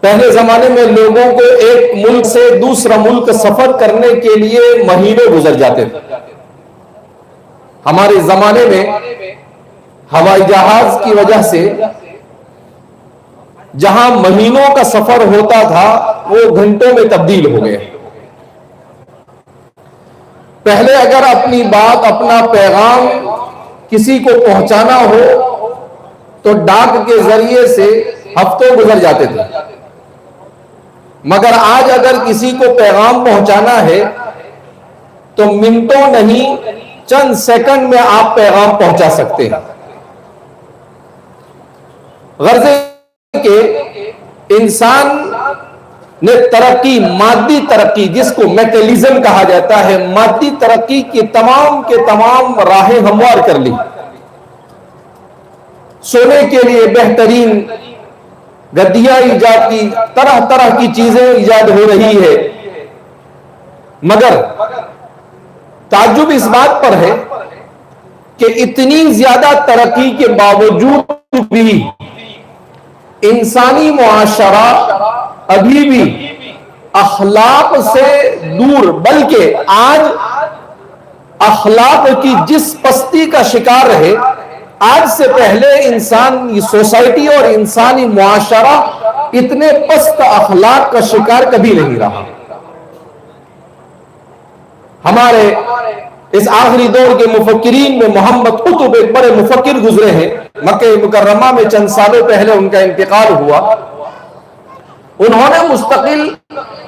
پہلے زمانے میں لوگوں کو ایک ملک سے دوسرا ملک سفر کرنے کے لیے مہینے گزر جاتے تھے. ہمارے زمانے میں ہوائی جہاز کی وجہ سے جہاں مہینوں کا سفر ہوتا تھا وہ گھنٹوں میں تبدیل ہو گیا. پہلے اگر اپنی بات اپنا پیغام کسی کو پہنچانا ہو تو ڈاک کے ذریعے سے ہفتوں گزر جاتے تھے، مگر آج اگر کسی کو پیغام پہنچانا ہے تو منٹوں نہیں چند سیکنڈ میں آپ پیغام پہنچا سکتے ہیں. غرض کہ انسان نے ترقی، مادی ترقی جس کو میٹیلزم کہا جاتا ہے، مادی ترقی کی تمام کے تمام راہیں ہموار کر لی. سونے کے لیے بہترین گدیاں ایجاد کی، طرح طرح کی چیزیں ایجاد ہو رہی ہے، مگر تعجب اس بات پر ہے کہ اتنی زیادہ ترقی کے باوجود بھی انسانی معاشرہ ابھی بھی اخلاق سے دور، بلکہ آج اخلاق کی جس پستی کا شکار ہے، آج سے پہلے انسانی سوسائٹی اور انسانی معاشرہ اتنے پست اخلاق کا شکار کبھی نہیں رہا. ہمارے اس آخری دور کے مفکرین میں محمد قطب ایک بڑے مفکر گزرے ہیں. مکہ مکرمہ میں چند سالوں پہلے ان کا انتقال ہوا. انہوں نے مستقل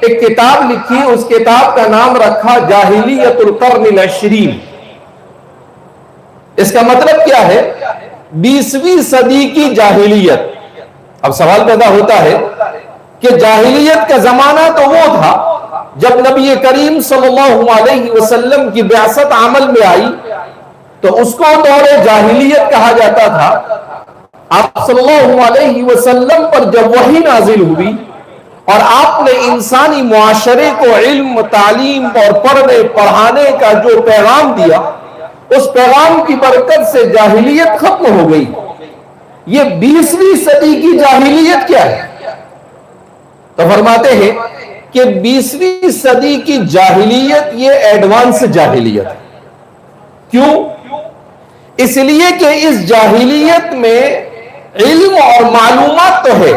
ایک کتاب لکھی، اس کتاب کا نام رکھا جاہلیت القرن العشرین. اس کا مطلب کیا ہے؟ 20ویں صدی کی جاہلیت. اب سوال پیدا ہوتا ہے کہ جاہلیت کا زمانہ تو وہ تھا جب نبی کریم صلی اللہ علیہ وسلم کی بعثت عمل میں آئی تو اس کو دور جاہلیت کہا جاتا تھا. آپ صلی اللہ علیہ وسلم پر جب وحی نازل ہوئی اور آپ نے انسانی معاشرے کو علم، تعلیم اور پڑھنے پڑھانے کا جو پیغام دیا، اس پیغام کی برکت سے جاہلیت ختم ہو گئی. یہ 20ویں صدی کی جاہلیت کیا ہے؟ تو فرماتے ہیں کہ 20ویں صدی کی جاہلیت یہ ایڈوانس جاہلیت ہے. کیوں؟ اس لیے کہ اس جاہلیت میں علم اور معلومات تو ہے،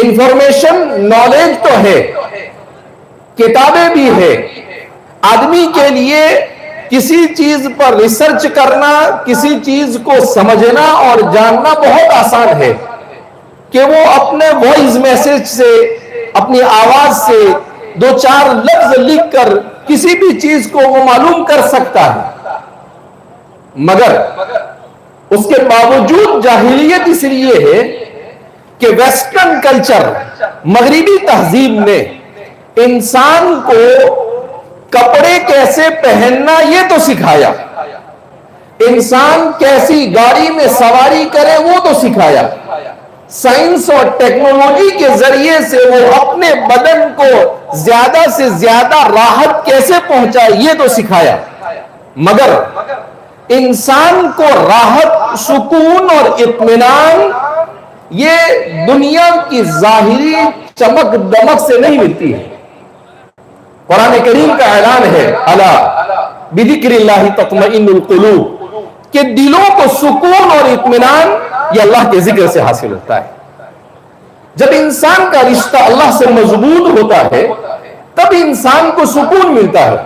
انفارمیشن، نالج تو ہے، کتابیں بھی ہے. آدمی کے لیے کسی چیز پر ریسرچ کرنا، کسی چیز کو سمجھنا اور جاننا بہت آسان ہے کہ وہ اپنے وائس میسج سے، اپنی آواز سے 2-4 لفظ لکھ کر کسی بھی چیز کو وہ معلوم کر سکتا ہے. مگر اس کے باوجود جاہلیت اس لیے ہے کہ ویسٹرن کلچر، مغربی تہذیب نے انسان کو کپڑے کیسے پہننا یہ تو سکھایا، انسان کیسی گاڑی میں سواری کرے وہ تو سکھایا، سائنس اور ٹیکنالوجی کے ذریعے سے وہ اپنے بدن کو زیادہ سے زیادہ راحت کیسے پہنچائے یہ تو سکھایا. مگر انسان کو راحت، سکون اور اطمینان یہ دنیا کی ظاہری چمک دمک سے نہیں ملتی ہے. قرآن کریم کا اعلان ہے الا بذکر اللہ تطمئن القلوب، کہ دلوں کو سکون اور اطمینان یہ اللہ کے ذکر سے حاصل ہوتا ہے. جب انسان کا رشتہ اللہ سے مضبوط ہوتا ہے تب انسان کو سکون ملتا ہے.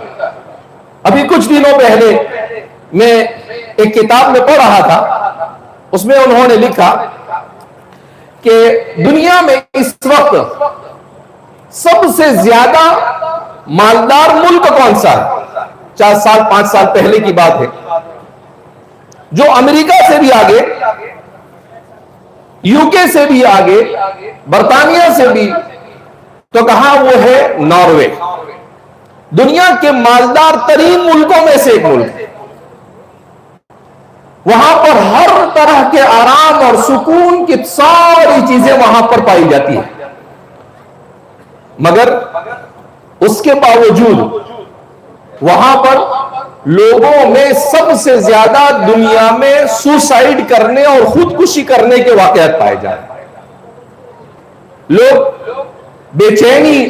ابھی کچھ دنوں پہلے میں ایک کتاب میں پڑھ رہا تھا، اس میں انہوں نے لکھا کہ دنیا میں اس وقت سب سے زیادہ مالدار ملک کون سا ہے؟ 4 سال 5 سال پہلے کی بات ہے، جو امریکہ سے بھی آگے، UK سے بھی آگے، برطانیہ سے بھی، تو کہاں وہ ہے ناروے. دنیا کے مالدار ترین ملکوں میں سے ایک ملک. وہاں پر ہر طرح کے آرام اور سکون کی ساری چیزیں وہاں پر پائی جاتی ہیں. مگر اس کے باوجود وہاں پر لوگوں میں سب سے زیادہ دنیا میں سوسائیڈ کرنے اور خودکشی کرنے کے واقعات پائے جاتے ہیں. لوگ بے چینی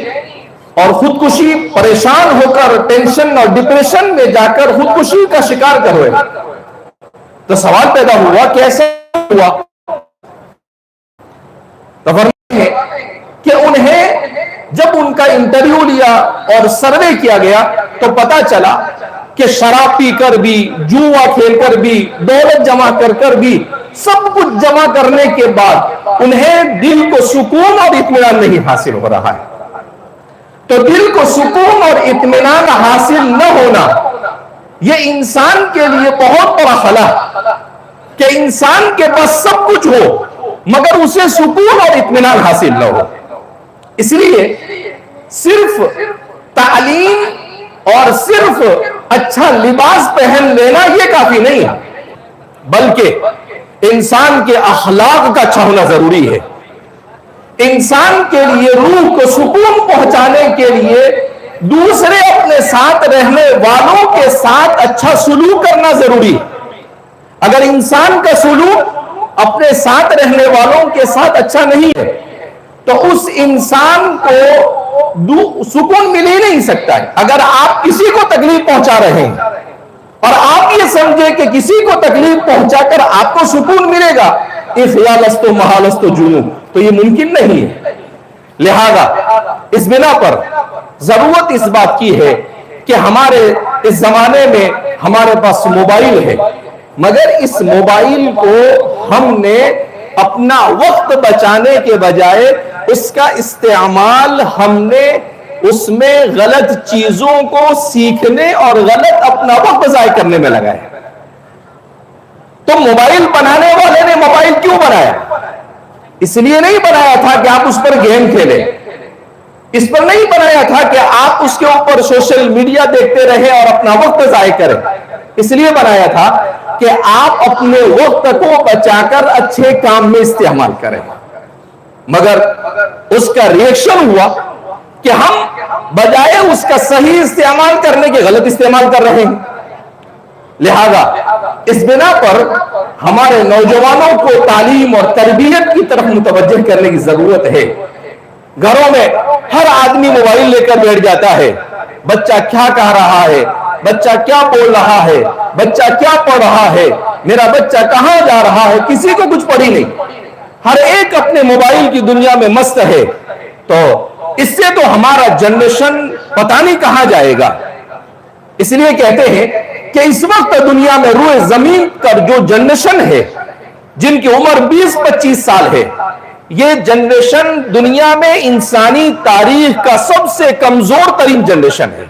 اور خودکشی، پریشان ہو کر ٹینشن اور ڈپریشن میں جا کر خودکشی کا شکار کر ہوئے. تو سوال پیدا ہوا کہ ایسا ہوا؟ تو فرماتے ہیں کہ انہیں جب ان کا انٹرویو لیا اور سروے کیا گیا تو پتا چلا کہ شراب پی کر بھی، جوا کھیل کر بھی، دولت جمع کر کر بھی، سب کچھ جمع کرنے کے بعد انہیں دل کو سکون اور اطمینان نہیں حاصل ہو رہا ہے. تو دل کو سکون اور اطمینان حاصل نہ ہونا یہ انسان کے لیے بہت بڑا خلا ہے کہ انسان کے پاس سب کچھ ہو مگر اسے سکون اور اطمینان حاصل نہ ہو. اس لیے صرف تعلیم اور صرف اچھا لباس پہن لینا یہ کافی نہیں ہے، بلکہ انسان کے اخلاق کا اچھا ہونا ضروری ہے. انسان کے لیے روح کو سکون پہنچانے کے لیے دوسرے اپنے ساتھ رہنے والوں کے ساتھ اچھا سلوک کرنا ضروری ہے. اگر انسان کا سلوک اپنے ساتھ رہنے والوں کے ساتھ اچھا نہیں ہے تو اس انسان کو سکون مل ہی نہیں سکتا ہے. اگر آپ کسی کو تکلیف پہنچا رہے ہیں اور آپ یہ سمجھے کہ کسی کو تکلیف پہنچا کر آپ کو سکون ملے گا، اخیالست و محالست و جنون، تو یہ ممکن نہیں ہے. لہذا اس بنا پر ضرورت اس بات کی ہے کہ ہمارے اس زمانے میں ہمارے پاس موبائل ہے، مگر اس موبائل کو ہم نے اپنا وقت بچانے کے بجائے اس کا استعمال ہم نے اس میں غلط چیزوں کو سیکھنے اور غلط اپنا وقت ضائع کرنے میں لگایا. تو موبائل بنانے والے نے موبائل کیوں بنایا؟ اس لیے نہیں بنایا تھا کہ آپ اس پر گیم کھیلیں، اس پر نہیں بنایا تھا کہ آپ اس کے اوپر سوشل میڈیا دیکھتے رہیں اور اپنا وقت ضائع کریں. اس لیے بنایا تھا کہ آپ اپنے وقت کو بچا کر اچھے کام میں استعمال کریں. مگر اس کا ریئیکشن ہوا کہ ہم بجائے اس کا صحیح استعمال کرنے کے غلط استعمال کر رہے ہیں. لہذا اس بنا پر ہمارے نوجوانوں کو تعلیم اور تربیت کی طرف متوجہ کرنے کی ضرورت ہے. گھروں میں ہر آدمی موبائل لے کر بیٹھ جاتا ہے. بچہ کیا کہہ رہا ہے، بچہ کیا بول رہا ہے، بچہ کیا پڑھ رہا ہے، میرا بچہ کہاں جا رہا ہے، کسی کو کچھ پڑھی نہیں. ہر ایک اپنے موبائل کی دنیا میں مست ہے. تو اس سے تو ہمارا جنریشن پتہ نہیں کہاں جائے گا. اس لیے کہتے ہیں کہ اس وقت دنیا میں روئے زمین کا جو جنریشن ہے، جن کی عمر 20-25 سال ہے، یہ جنریشن دنیا میں انسانی تاریخ کا سب سے کمزور ترین جنریشن ہے.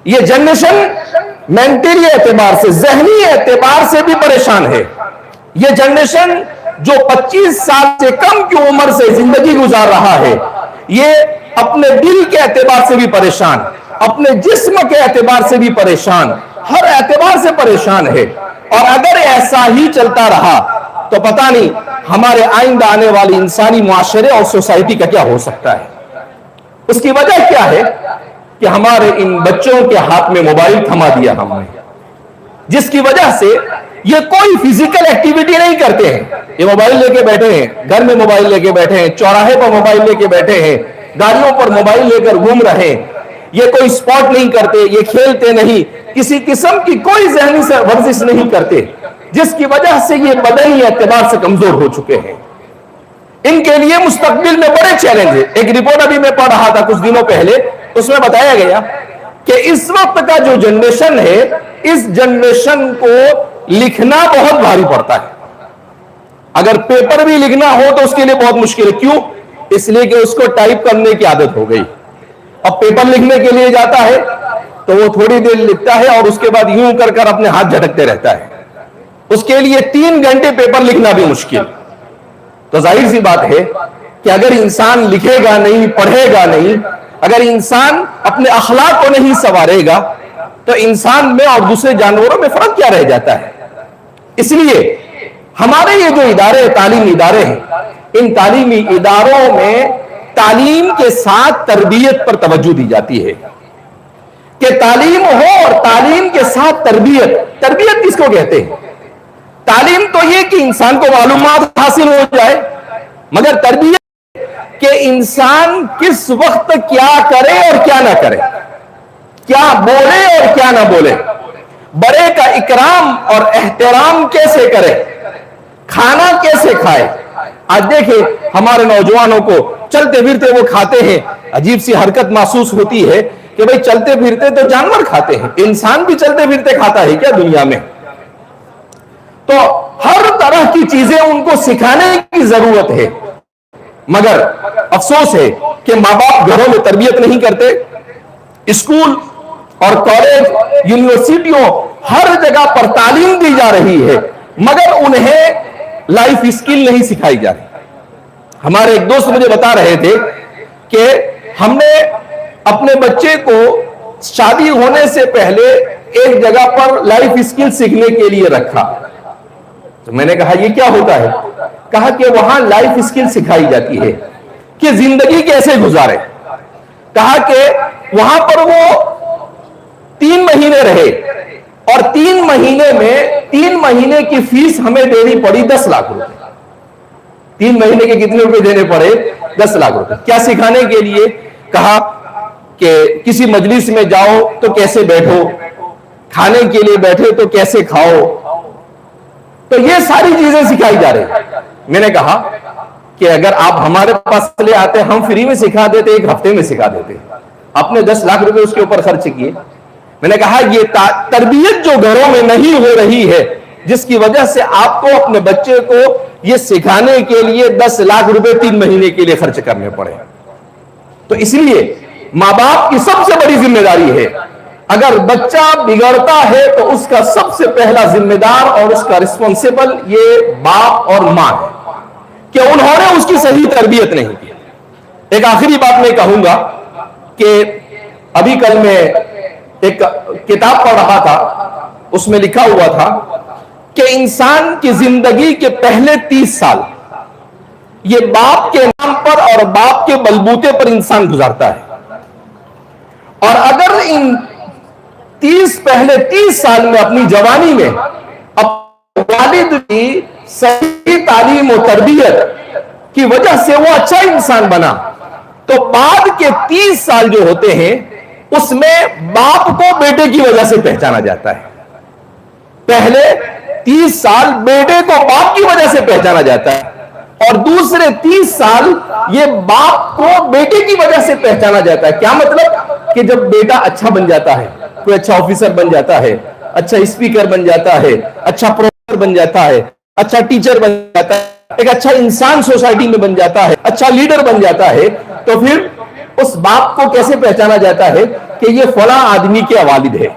یہ جنریشن مینٹلی اعتبار سے، ذہنی اعتبار سے بھی پریشان ہے. یہ جنریشن جو 25 سال سے کم کی عمر سے زندگی گزار رہا ہے، یہ اپنے دل کے اعتبار سے بھی پریشان، اپنے جسم کے اعتبار سے بھی پریشان، ہر اعتبار سے پریشان ہے. اور اگر ایسا ہی چلتا رہا تو پتہ نہیں ہمارے آئندہ آنے والی انسانی معاشرے اور سوسائٹی کا کیا ہو سکتا ہے. اس کی وجہ کیا ہے کہ ہمارے ان بچوں کے ہاتھ میں موبائل تھما دیا ہم نے، جس کی وجہ سے یہ کوئی فزیکل ایکٹیویٹی نہیں کرتے ہیں. یہ موبائل لے کے بیٹھے ہیں، گھر میں موبائل لے کے بیٹھے ہیں، چوراہے پر موبائل لے کے بیٹھے ہیں، گاڑیوں پر موبائل لے کر گھوم رہے ہیں. یہ کوئی سپورٹ نہیں کرتے، یہ کھیلتے نہیں، کسی قسم کی کوئی ذہنی سے ورزش نہیں کرتے، جس کی وجہ سے یہ بدنی اعتبار سے کمزور ہو چکے ہیں. ان کے لیے مستقبل میں بڑے چیلنج ہیں. ایک رپورٹ ابھی میں پڑھ رہا تھا کچھ دنوں پہلے، اس میں بتایا گیا کہ اس وقت کا جو جنریشن ہے، اس جنریشن کو لکھنا بہت بھاری پڑتا ہے. اگر پیپر بھی لکھنا ہو تو اس کے لیے بہت مشکل ہے. کیوں؟ اس لیے کہ اس کو ٹائپ کرنے کی عادت ہو گئی. اب پیپر لکھنے کے لیے جاتا ہے تو وہ تھوڑی دیر لکھتا ہے اور اس کے بعد یوں کر کر اپنے ہاتھ جھٹکتے رہتا ہے. اس کے لیے 3 گھنٹے پیپر لکھنا بھی مشکل. تو ظاہر سی بات ہے کہ اگر انسان لکھے گا نہیں، پڑھے گا نہیں، اگر انسان اپنے اخلاق کو نہیں سنوارے گا تو انسان میں اور دوسرے جانوروں میں فرق کیا رہ جاتا ہے. اس لیے ہمارے یہ جو ادارے، تعلیمی ادارے ہیں، ان تعلیمی اداروں میں تعلیم کے ساتھ تربیت پر توجہ دی جاتی ہے کہ تعلیم ہو اور تعلیم کے ساتھ تربیت. تربیت کس کو کہتے ہیں؟ تعلیم تو یہ کہ انسان کو معلومات حاصل ہو جائے، مگر تربیت کہ انسان کس وقت کیا کرے اور کیا نہ کرے، کیا بولے اور کیا نہ بولے، بڑے کا اکرام اور احترام کیسے کرے، کھانا کیسے کھائے۔ آج دیکھیں ہمارے نوجوانوں کو چلتے پھرتے وہ کھاتے ہیں، عجیب سی حرکت محسوس ہوتی ہے کہ بھئی چلتے پھرتے تو جانور کھاتے ہیں، انسان بھی چلتے پھرتے کھاتا ہے کیا دنیا میں؟ تو ہر طرح کی چیزیں ان کو سکھانے کی ضرورت ہے، مگر افسوس ہے کہ ماں باپ گھروں میں تربیت نہیں کرتے۔ اسکول اور کالج، یونیورسٹیوں، ہر جگہ پر تعلیم دی جا رہی ہے، مگر انہیں لائف اسکل نہیں سکھائی جا رہی۔ ہمارے ایک دوست مجھے بتا رہے تھے کہ ہم نے اپنے بچے کو شادی ہونے سے پہلے ایک جگہ پر لائف اسکل سیکھنے کے لیے رکھا۔ تو میں نے کہا یہ کیا ہوتا ہے؟ کہا کہ وہاں لائف اسکل سکھائی جاتی ہے کہ زندگی کیسے گزارے۔ کہا کہ وہاں پر وہ 3 مہینے رہے اور 3 مہینے میں 3 مہینے کی فیس ہمیں دینی پڑی 10 لاکھ روپے۔ 3 مہینے کے کتنے روپے دینے پڑے؟ 10 لاکھ روپے۔ کیا سکھانے کے لیے؟ کہا کہ کسی مجلس میں جاؤ تو کیسے بیٹھو، کھانے کے لیے بیٹھے تو کیسے کھاؤ، تو یہ ساری چیزیں سکھائی جا رہی۔ میں نے کہا کہ اگر آپ ہمارے پاس لے آتے ہم فری میں سکھا دیتے، 1 ہفتے میں سکھا دیتے، آپ نے 10 لاکھ روپے اس کے اوپر خرچ کیے۔ میں نے کہا یہ تربیت جو گھروں میں نہیں ہو رہی ہے، جس کی وجہ سے آپ کو اپنے بچے کو یہ سکھانے کے لیے 10 لاکھ روپے 3 مہینے کے لیے خرچ کرنے پڑے۔ تو اس لیے ماں باپ کی سب سے بڑی ذمہ داری ہے، اگر بچہ بگڑتا ہے تو اس کا سب سے پہلا ذمہ دار اور اس کا رسپانسیبل یہ باپ اور ماں ہے کہ انہوں نے اس کی صحیح تربیت نہیں کی۔ ایک آخری بات میں کہوں گا کہ ابھی کل میں ایک کتاب پڑھ رہا تھا، اس میں لکھا ہوا تھا کہ انسان کی زندگی کے پہلے 30 سال یہ باپ کے نام پر اور باپ کے بلبوتے پر انسان گزارتا ہے، اور اگر ان پہلے 30 سال میں اپنی جوانی میں والد کی صحیح تعلیم و تربیت کی وجہ سے وہ اچھا انسان بنا، تو بعد کے 30 سال جو ہوتے ہیں اس میں باپ کو بیٹے کی وجہ سے پہچانا جاتا ہے۔ پہلے 30 سال بیٹے کو باپ کی وجہ سے پہچانا جاتا ہے، اور دوسرے 30 سال یہ باپ کو بیٹے کی وجہ سے پہچانا جاتا ہے۔ کیا مطلب؟ کہ جب بیٹا اچھا بن جاتا ہے، کوئی اچھا آفیسر بن جاتا ہے، اچھا اسپیکر بن جاتا ہے، اچھا پروفیسر بن جاتا ہے، اچھا ٹیچر بن جاتا ہے، ایک اچھا انسان سوسائٹی میں بن جاتا ہے، اچھا لیڈر بن جاتا ہے، تو پھر اس باپ کو کیسے پہچانا جاتا ہے کہ یہ فلاں آدمی کے والد ہے۔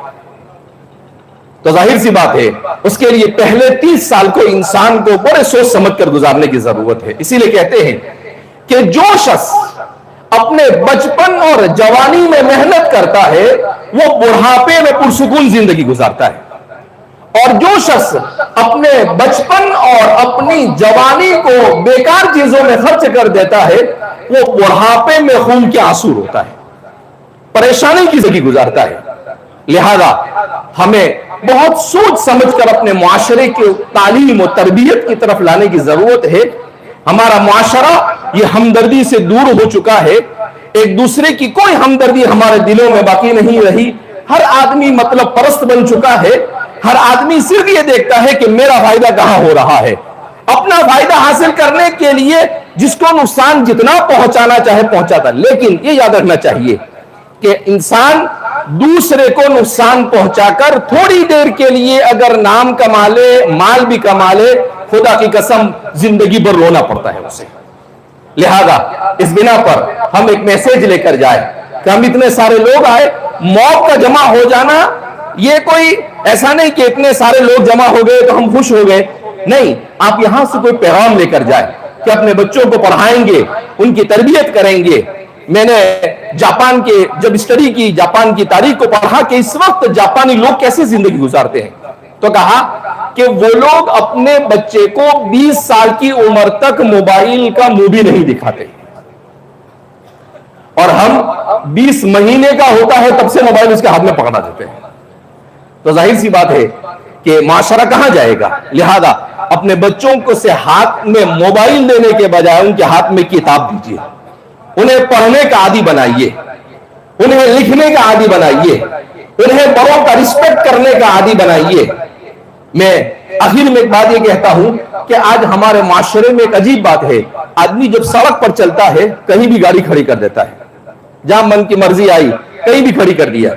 تو ظاہر سی بات ہے اس کے لیے پہلے 30 سال کو انسان کو بڑے سوچ سمجھ کر گزارنے کی ضرورت ہے۔ اسی لیے کہتے ہیں کہ جو شخص اپنے بچپن اور جوانی میں محنت کرتا ہے وہ بڑھاپے میں پرسکون زندگی گزارتا ہے، اور جو شخص اپنے بچپن اور اپنی جوانی کو بیکار چیزوں میں خرچ کر دیتا ہے وہ بڑھاپے میں خون کے آنسو روتا ہے، پریشانی کی زندگی گزارتا ہے۔ لہذا ہمیں بہت سوچ سمجھ کر اپنے معاشرے کی تعلیم و تربیت کی طرف لانے کی ضرورت ہے۔ ہمارا معاشرہ یہ ہمدردی سے دور ہو چکا ہے، ایک دوسرے کی کوئی ہمدردی ہمارے دلوں میں باقی نہیں رہی، ہر آدمی مطلب پرست بن چکا ہے، ہر آدمی صرف یہ دیکھتا ہے کہ میرا فائدہ کہاں ہو رہا ہے، اپنا فائدہ حاصل کرنے کے لیے جس کو نقصان جتنا پہنچانا چاہے پہنچاتا۔ لیکن یہ یاد رکھنا چاہیے کہ انسان دوسرے کو نقصان پہنچا کر تھوڑی دیر کے لیے اگر نام کما لے، مال بھی کما لے، خدا کی قسم زندگی بھر رونا پڑتا ہے اسے۔ لہذا اس بنا پر ہم ایک میسج لے کر جائیں کہ ہم اتنے سارے لوگ آئے، موت کا جمع ہو جانا یہ کوئی ایسا نہیں کہ اتنے سارے لوگ جمع ہو گئے تو ہم خوش ہو گئے، نہیں، آپ یہاں سے کوئی پیغام لے کر جائیں کہ اپنے بچوں کو پڑھائیں گے، ان کی تربیت کریں گے۔ میں نے جاپان کے جب اسٹڈی کی، جاپان کی تاریخ کو پڑھا کہ اس وقت جاپانی لوگ کیسے زندگی گزارتے ہیں، تو کہا کہ وہ لوگ اپنے بچے کو 20 سال کی عمر تک موبائل کا منہ بھی نہیں دکھاتے، اور ہم 20 مہینے کا ہوتا ہے تب سے موبائل اس کے ہاتھ میں پکڑا دیتے ہیں۔ تو ظاہر سی بات ہے کہ معاشرہ کہاں جائے گا۔ لہذا اپنے بچوں کو سے ہاتھ میں موبائل دینے کے بجائے ان کے ہاتھ میں کتاب دیجیے، انہیں پڑھنے کا عادی بنائیے, انہیں لکھنے کا عادی بنائیے, انہیں بڑوں کا رسپیکٹ کرنے کا عادی بنائیے. میں آخر میں ایک بات یہ کہتا ہوں کہ آج ہمارے معاشرے میں ایک عجیب بات ہے, آدمی جب سڑک پر چلتا ہے کہیں بھی گاڑی کھڑی کر دیتا ہے, جہاں من کی مرضی آئی کہیں بھی کھڑی کر دیا.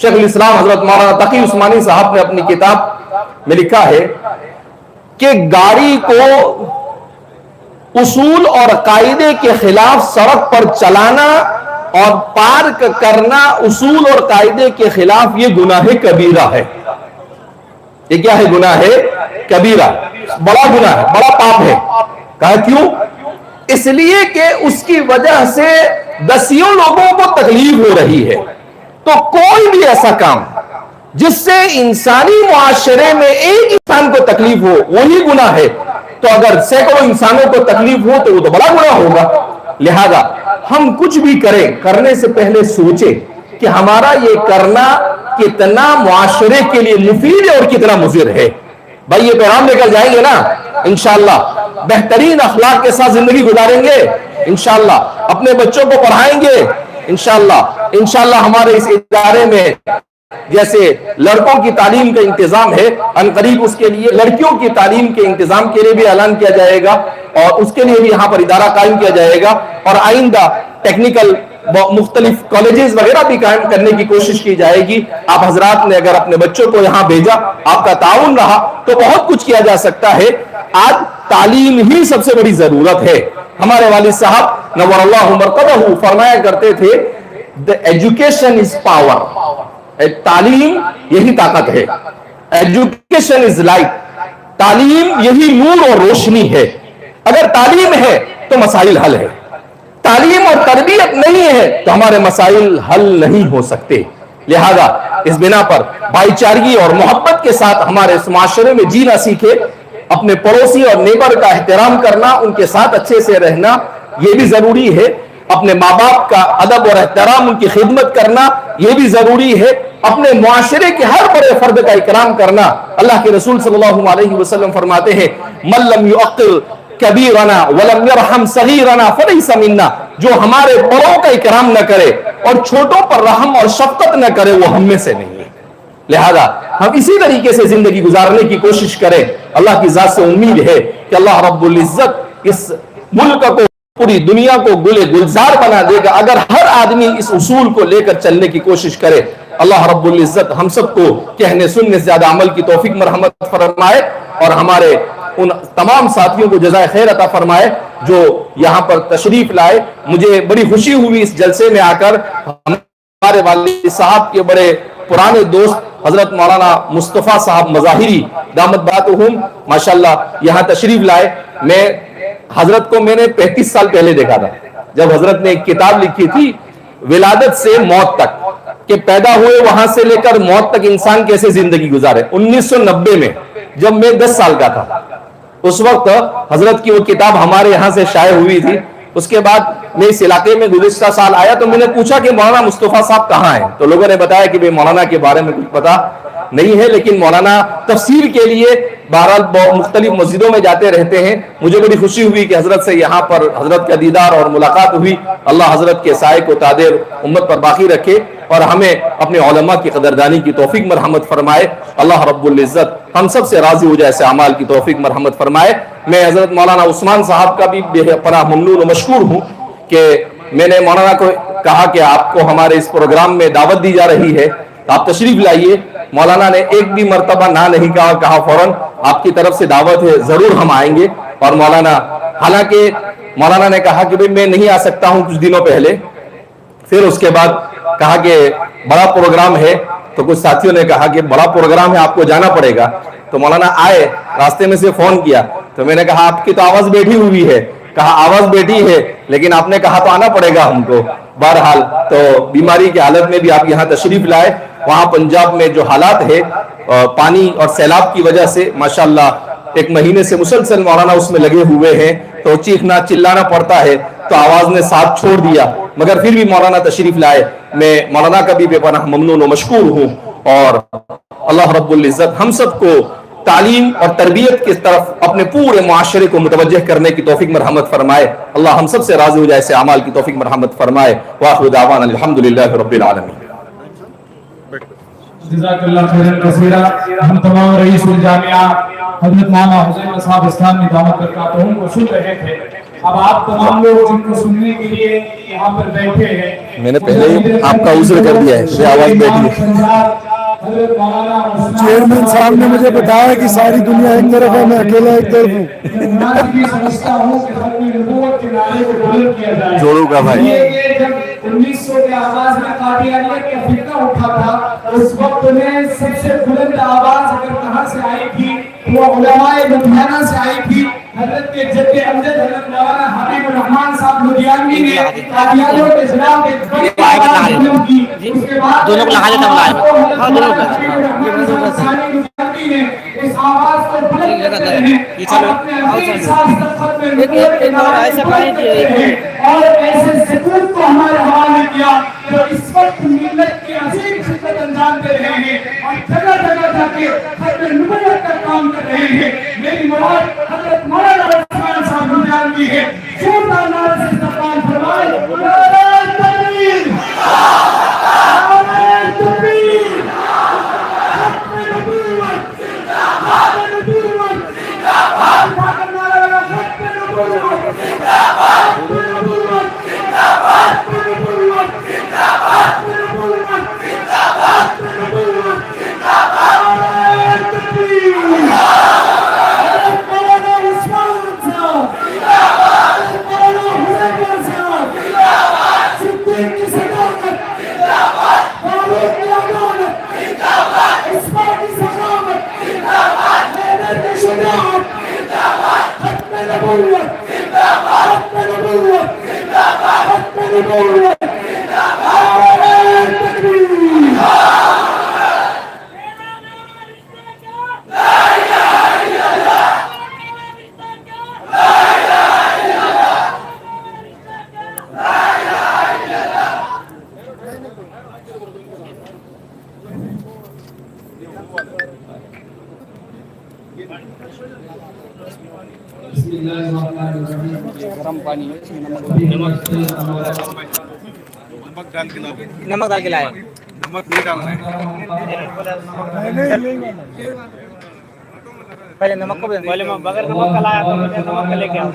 شیخ الاسلام حضرت مولانا تقی عثمانی صاحب نے اپنی کتاب میں لکھا ہے کہ گاڑی کو اصول اور قاعدے کے خلاف سڑک پر چلانا اور پارک کرنا اصول اور قاعدے کے خلاف یہ گناہ کبیرہ ہے. یہ کیا ہے؟ گناہ کبیرہ, بڑا گناہ ہے, بڑا پاپ ہے. کہا کیوں؟ اس لیے کہ اس کی وجہ سے دسیوں لوگوں کو تکلیف ہو رہی ہے. تو کوئی بھی ایسا کام جس سے انسانی معاشرے میں ایک انسان کو تکلیف ہو وہی گناہ ہے, تو اگر سینکڑوں انسانوں کو تکلیف ہو تو وہ تو بڑا گناہ ہوگا. لہذا ہم کچھ بھی کریں, کرنے سے پہلے سوچیں کہ ہمارا یہ کرنا کتنا معاشرے کے لیے مفید ہے اور کتنا مضر ہے. بھائی یہ پیغام لے کر جائیں گے نا, انشاءاللہ بہترین اخلاق کے ساتھ زندگی گزاریں گے, انشاءاللہ اپنے بچوں کو پڑھائیں گے, انشاءاللہ ہمارے اس ادارے میں جیسے لڑکوں کی تعلیم کا انتظام ہے, عنقریب اس کے لیے لڑکیوں کی تعلیم کے انتظام کے لیے بھی اعلان کیا جائے گا, اور اس کے لیے بھی یہاں پر ادارہ قائم کیا جائے گا, اور آئندہ ٹیکنیکل مختلف کالجز وغیرہ بھی قائم کرنے کی کوشش کی جائے گی. آپ حضرات نے اگر اپنے بچوں کو یہاں بھیجا, آپ کا تعاون رہا, تو بہت کچھ کیا جا سکتا ہے. آج تعلیم ہی سب سے بڑی ضرورت ہے. ہمارے والد صاحب نور اللہ مرقدہ فرمایا کرتے تھے, the education is power. تعلیم یہی طاقت ہے. Education is light. تعلیم یہی نور اور روشنی ہے. اگر تعلیم ہے تو مسائل حل ہے, تعلیم اور تربیت نہیں ہے تو ہمارے مسائل حل نہیں ہو سکتے. لہذا اس بنا پر بھائی چارگی اور محبت کے ساتھ ہمارے اس معاشرے میں جینا سیکھے, اپنے پڑوسی اور نیبر کا احترام کرنا, ان کے ساتھ اچھے سے رہنا یہ بھی ضروری ہے. اپنے ماں باپ کا ادب اور احترام, ان کی خدمت کرنا یہ بھی ضروری ہے. اپنے معاشرے کے ہر بڑے فرد کا اکرام کرنا. اللہ کے رسول صلی اللہ علیہ وسلم فرماتے ہیں, من لم یعقل کبیرنا ولم یرحم صغیرنا فلیس منا. جو ہمارے بڑوں کا اکرام نہ کرے اور چھوٹوں پر رحم اور شفقت نہ کرے وہ ہم میں سے نہیں ہے. لہذا ہم اسی طریقے سے زندگی گزارنے کی کوشش کریں. اللہ کی ذات سے امید ہے کہ اللہ رب العزت اس ملک کو, پوری دنیا کو گلے گلزار بنا دے گا اگر ہر آدمی اس اصول کو لے کر چلنے کی کوشش کرے. اللہ رب العزت ہم سب کو کہنے سننے سے زیادہ عمل کی توفیق مرحمت فرمائے, اور ہمارے ان تمام ساتھیوں کو جزائے خیر عطا فرمائے جو یہاں پر تشریف لائے. مجھے بڑی خوشی ہوئی اس جلسے میں آ کر. ہمارے والد صاحب کے بڑے پرانے دوست حضرت مولانا مصطفیٰ صاحب مظاہری دامت برکاتہم ماشاءاللہ یہاں تشریف لائے. میں حضرت کو میں نے 35 سال پہلے دیکھا تھا, جب حضرت نے ایک کتاب لکھی تھی ولادت سے موت تک, کہ پیدا ہوئے وہاں سے لے کر موت تک انسان کیسے زندگی گزارے. 1990 میں جب میں 10 سال کا تھا, اس وقت حضرت کی وہ کتاب ہمارے یہاں سے شائع ہوئی تھی. اس کے بعد میں اس علاقے میں گزشتہ سال آیا تو میں نے پوچھا کہ مولانا مصطفیٰ صاحب کہاں ہیں, تو لوگوں نے بتایا کہ مولانا کے بارے میں کچھ پتا نہیں ہے, لیکن مولانا تفسیر کے لیے بہرحال مختلف مسجدوں میں جاتے رہتے ہیں. مجھے بڑی خوشی ہوئی کہ حضرت سے یہاں پر حضرت کا دیدار اور ملاقات ہوئی. اللہ حضرت کے سائے کو تادیر امت پر باقی رکھے اور ہمیں اپنے علماء کی قدردانی کی توفیق مرحمت فرمائے. اللہ رب العزت ہم سب سے راضی ہو جائے, ایسے اعمال کی توفیق مرحمت فرمائے. میں حضرت مولانا عثمان صاحب کا بھی بے پناہ ممنون و مشکور ہوں کہ میں نے مولانا کو کہا کہ آپ کو ہمارے اس پروگرام میں دعوت دی جا رہی ہے, آپ تشریف لائیے. مولانا نے ایک بھی مرتبہ نہ نہیں کہا فوراً آپ کی طرف سے دعوت ہے, ضرور ہم آئیں گے. اور مولانا, حالانکہ مولانا نے کہا کہ میں نہیں آ سکتا ہوں کچھ دنوں پہلے, پھر اس کے بعد کہا کہ بڑا پروگرام ہے, تو کچھ ساتھیوں نے کہا کہ بڑا پروگرام ہے آپ کو جانا پڑے گا. تو مولانا آئے, راستے میں سے فون کیا, تو میں نے کہا آپ کی تو آواز بیٹھی ہوئی ہے. کہا آواز بیٹھی ہے لیکن آپ نے کہا تو آنا پڑے گا ہم کو. بہرحال تو بیماری کی حالت میں بھی آپ یہاں تشریف لائے. وہاں پنجاب میں جو حالات ہے پانی اور سیلاب کی وجہ سے ماشاءاللہ 1 مہینے سے مسلسل مولانا اس میں لگے ہوئے ہیں, تو چیخنا چلانا پڑتا ہے, تو آواز نے ساتھ چھوڑ دیا, مگر پھر بھی مولانا تشریف لائے. میں مولانا کا بھی بے پناہ ممنون و مشکور ہوں, اور اللہ رب العزت ہم سب کو تعلیم اور تربیت کی طرف اپنے پورے معاشرے کو متوجہ کرنے کی توفیق مرحمت فرمائے. اللہ ہم سب سے راضی ہو جائے, ایسے اعمال کی توفیق مرحمت فرمائے. وآخر دعوانا الحمدللہ رب العالمین. جزاک اللہ خیرا کثیرا. ہم تمام رئیس الجامعہ حضرت مولانا حسین صاحب اسلام کی دعوت برکاتہم کو سن رہے تھے. اب آپ تمام لوگ جن کو سننے کے لیے یہاں پر بیٹھے ہیں, میں نے پہلے ہی آپ کا عذر کر دیا ہے, یہ آواز بیٹھی ہے. چیئرمین صاحب نے مجھے بتایا کہ ساری دنیا ایک طرف ہے, میں اکیلا ایک طرف ہوں. جوڑوں کا بھائی. 1900 کے آغاز میں قادیانیت کا فتنہ اٹھا تھا, اس وقت میں سب سے بلند آواز اگر کہاں سے آئی تھی وہ علماء لدھیانہ سے آئی تھی. حضرت کے جد امجد حضرت مولانا حبیب الرحمان صاحب لدھیانوی نے قادیانیوں کے خلاف ایک بڑی آواز بلند کی. اس کے بعد دونوں کو لگا دیتا نے اس آواز کو بلند کرتے رہے اور اپنے عظیم ساز تخت میں نبوت کے نعرے بلند کرتے رہے اور ایسے سکوت کو ہمارے حوالے کیا جو اس وقت ملت کی عظیم خدمت انجام دے رہے ہیں اور جگہ جگہ جا کے ختم نبوت کا کام کر رہے ہیں. میری مراد حضرت مولانا عثمان صاحب لدھیانوی ہے. زوردار نعرے سے استقبال فرمائے. نعرہ تکبیر, نعرہ تکبیر, ختم نبوت, ختم نبوت, ختم نبوت, گرم پانی ہے, اس میں نمک ڈال کے لائے. نمک نہیں ڈالنا ہے, پہلے نمک کو پہلے میں بغیر نمک کا لایا تو مجھے نمک کا لے کے آؤں.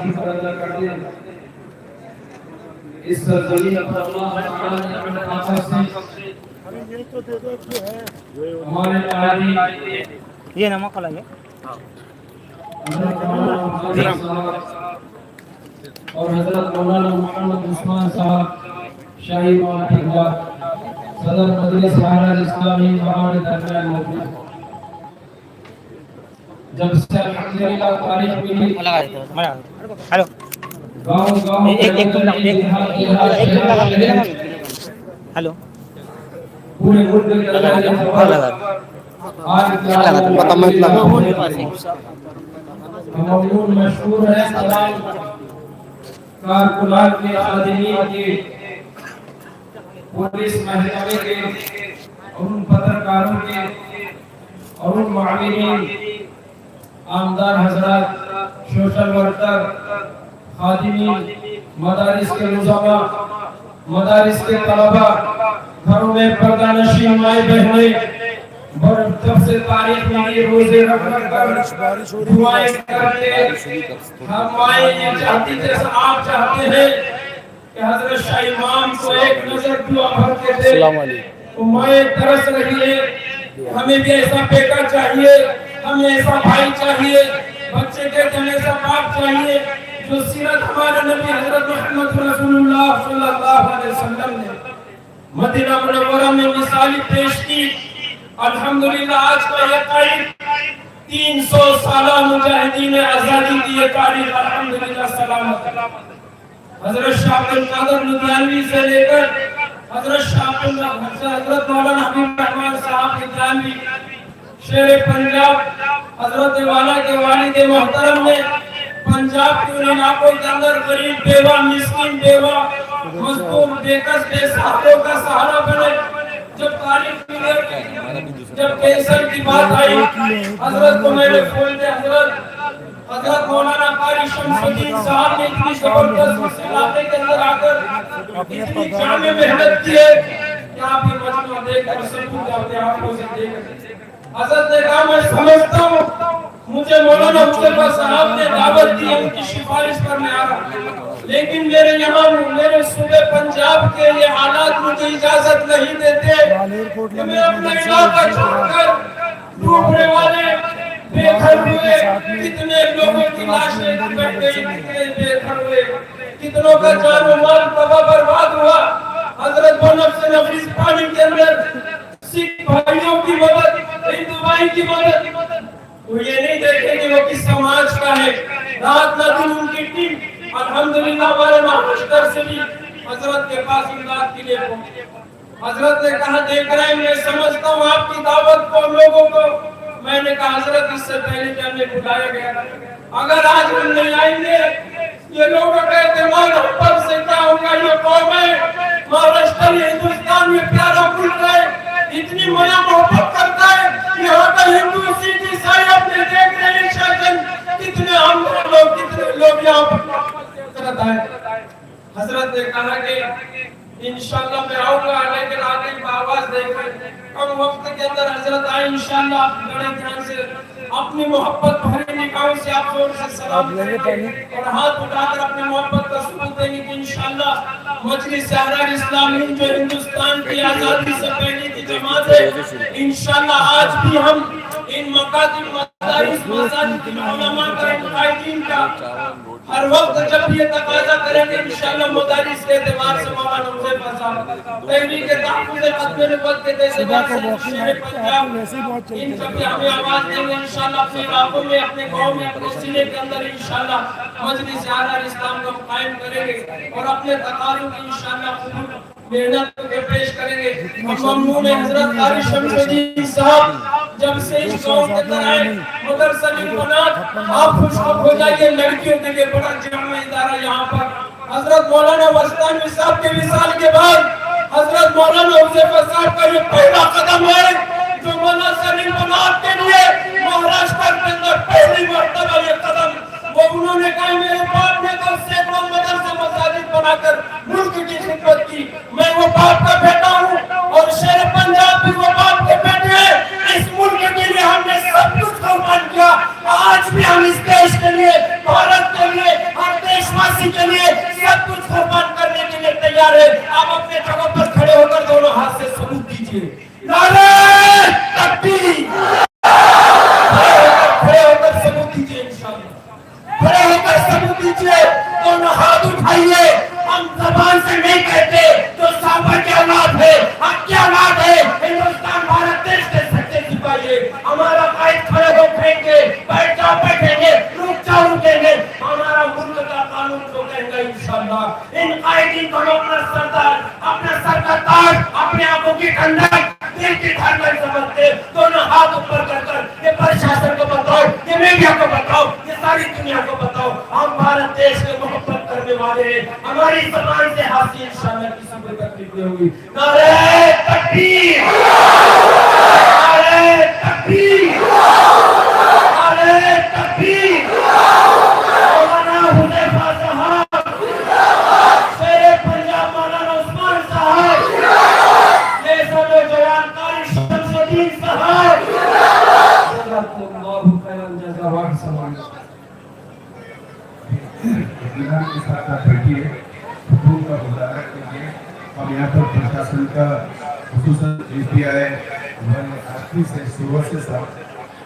اس زمین پر اللہ تعالی نے آپس سے ہمارے قائدین یہ نمک کا لائے اور حضرت مولانا محمد عثمان صاحب شاہی مولانا صدر مجلس اعلیٰ اسلامی ہمارے درمیان موجود ہیں. جب سے الحمدللہ تاریخ ملی ہلو گاؤں گاؤں ہلو پورے ملک کے ممنون مشہور ہے تمام کارکنان کے, خادمین کے, پولیس محکمے کے اور ان پترکاروں کے اور ان معاونین, آمدار حضرات, سوشل ورکر, خادمین, مدارس کے نظامہ, مدارس کے طلبہ, گھروں میں پردہ نشین مائیں بہنیں, جب سے تاریخ میں یہ روزے رکھ کر دعائیں کرتے, ہم مائیں یہ چاہتی جیسا آپ چاہتے ہیں کہ حضرت شاہ امام کو ایک نظر دعا بھرتے تھے. تو مائیں ترس رہی ہے, ہمیں بھی ایسا بیٹا چاہیے, ہمیں ایسا بھائی چاہیے, بچے کے ہمیں ایسا باپ چاہیے جو سیرت ہمارے نبی حضرت محمد رسول اللہ صلی اللہ علیہ وسلم نے مدینہ منورہ میں مثالی پیش کی. الحمدللہ آج کا یہ تاریخ 300 سالہ مجاہدین آزادی کی یہ تاریخ الحمدللہ سلامت. حضرت شاہ عبد القادر لدھیانوی سے لے کر حضرت مولانا حبیب الرحمان صاحب لدھیانوی شیر پنجاب, حضرت والا کے والد محترم نے پنجاب کے علاقوں کے اندر غریب بیوہ, مسکین بیوہ, مظلوم, بے کس, بے سہاروں کا سہارا بنے جب تاریخ جب کینسر کی بات آئی حضرت کو میں نے فون دے حضرت مولانا قاری شمس الدین صاحب نے اتنی زبردست اس علاقے کے اندر آ کر اتنی جامع محنت کی ہے کہ آپ یہ مجموعہ دیکھ کر سکون اپنے آنکھوں سے دیکھ حضرت نے کہا میں سمجھتا ہوں مجھے مولانا مصطفیٰ صاحب نے دعوت دی ہے ان کی سفارش پر میں آ رہا ہوں لیکن میرے یہاں میرے صوبے پنجاب کے یہ حالات مجھے اجازت نہیں دیتے کہ میں اپنا علاقہ چھوڑ کر ڈوبنے والے بے گھر ہوئے کتنے لوگوں کی لاشیں بٹ گئی کتنے بے گھر ہوئے کتنوں کا جان و مال تباہ برباد ہوا حضرت وہ نفس نفیس پانی کے اندر سکھ بھائیوں کی مدد ہندو بھائی کی مدد وہ یہ نہیں دیکھیں کہ وہ کس سماج کا ہے رات نہ دن ان کی ٹیم الحمدللہ ہمارے مہاشتر سے بھی حضرت کے پاس امداد کے لیے پہنچے حضرت نے کہا دیکھ رہے ہیں میں سمجھتا ہوں آپ کی دعوت کو لوگوں کو میں نے کہا حضرت اس سے پہلے کہ ہمیں بلایا گیا اگر آج ہم نہیں آئیں گے یہ لوگوں کا اعتماد ہم پر سے کیا ہوگا یہ قوم ہے مہاراشٹر یہ ہندوستان یہ پیارا ملک ہے اتنی میا محبت کرتا ہے یہاں کا ہندو سکھ عیسائی اپنے دیکھ رہے ہیں شاید کتنے عام لوگ یہاں پر کرتا ہے حضرت نے کہا کہ انشاءاللہ میں آؤں گا لیکن آگے کی آواز دے کر کم وقت کے اندر حضرت آئے انشاءاللہ آپ بڑے دھیان سے اپنی محبت بھرے نگاہوں سے آپ زور سے سلام کریں گے اور ہاتھ اٹھا کر اپنی محبت کا ثبوت دیں گے کہ انشاءاللہ مجلس احرار اسلام ہند جو ہندوستان کی آزادی سے پہلے کی جماعت ہے انشاءاللہ آج بھی ہم ان مکاتب مدارس مساجد کی علماء کا قائدین کا ہر وقت جب یہ تقاضا کریں گے انشاءاللہ مدارس کے اعتبار سے مولانا مصطفیٰ صاحب تحریک تحفظ ختم نبوت کے اعتبار سے شہر پنجاب ان سب ہمیں آواز دیں گے انشاءاللہ اپنے علاقوں میں اپنے گاؤں میں اپنے ضلع کے اندر انشاءاللہ مجلس احرار اسلام کو قائم کریں گے اور اپنے تقاضوں کی انشاءاللہ قبول محنت کے پیش کریں گے ممنون حضرت قاری شمس الدین صاحب جب سے اس گاؤں کے اندر آئے مدرسہ البنات آپ خوش ہو جائیے لڑکیوں کے لیے بڑا جامع ادارہ یہاں پر حضرت مولانا وسطانی صاحب کے وصال کے بعد حضرت مولانا مصطفیٰ صاحب کا یہ پہلا قدم ہے جو مدرسہ البنات کے لیے مہاراشٹر کے اندر پہلی مرتبہ یہ قدم وہ انہوں نے کہا میرے باپ نے تو سینکڑوں مدرسے مساجد بنا کر ملک کی خدمت کی میں وہ باپ کا بیٹا ہوں اور شہر پنجاب بھی وہ باپ کے بیٹے ہیں اس ملک کے لیے ہم نے سب کچھ قربان کیا آج بھی ہم اس دیش کے لیے بھارت کے لیے ہر دیش واسی کے لیے سب کچھ قربان کرنے کے لیے تیار ہے آپ اپنے جگہ پر کھڑے ہو کر دونوں ہاتھ سے ثبوت دیجیے نعرہ تکبیر کھڑے ہو کر ثبوت دیجیے انشاءاللہ کھڑے ہو کر ثبوت دیجیے دونوں ہاتھ اٹھائیے ہم زبان سے نہیں کہتے جو صحابہ کے اولاد ہے حق کے اولاد ہے ہندوستان بھارت دیش کے سچے سپاہی ہمارا قائد کھڑے ہو کہیں گے بیٹھ جاؤ بیٹھیں گے رک جاؤ رکیں گے ہمارا ملک کا قانون کو کہیں گے انشاءاللہ ان قائدین کو اپنا سردار اپنا سر کا تاج اپنے آنکھوں کی ٹھنڈک دل کی ٹھنڈک سمجھتے دونوں ہاتھ اوپر کر یہ پرشاسن کو بتاؤ یہ میڈیا کو بتاؤ یہ ساری دنیا کو بتاؤ ہم بھارت دیش کے محبت کرنے والے ہیں ہماری زبان سے حاصل انشاءاللہ کسی کو تکلیف نہیں ہوگی نعرہ تکبیر نعرہ تکبیر نعرہ تکبیر مولانا حذیفہ صاحب شیر پنجاب مولانا عثمان صاحب نیزہ جوان قاری شمس الدین صاحب جزاک اللہ خیرا جزا واحسن اطمینان کے ساتھ آپ بیٹھیے حکومت کا مظاہرہ کیجیے ہم یہاں پر پرشاسن کا خصوصاً API آخری سے صبح سے ساتھ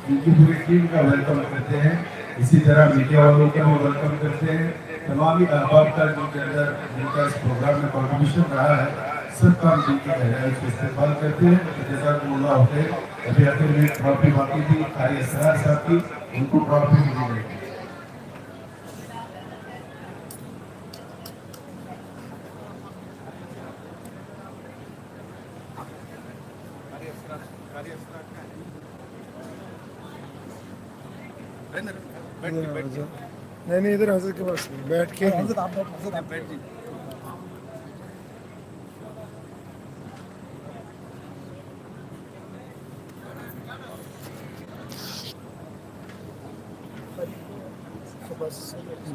ان کی پوری ٹیم کا ویلکم کرتے ہیں اسی طرح میڈیا والوں کا بھی ویلکم کرتے ہیں تمامی احباب کا جو کے اندر جن کا اس پروگرام میں کنٹریبیوشن رہا ہے سب کا ہم دن کی گہرائی سے استقبال کرتے ہیں جزاکم اللہ خیر ابھی آخر میں ٹرافی باقی تھی قاری اسرار صاحب کی ان کو ٹرافی بھی دی گئی نہیں ادھر حضرت کے پاس بیٹھ کے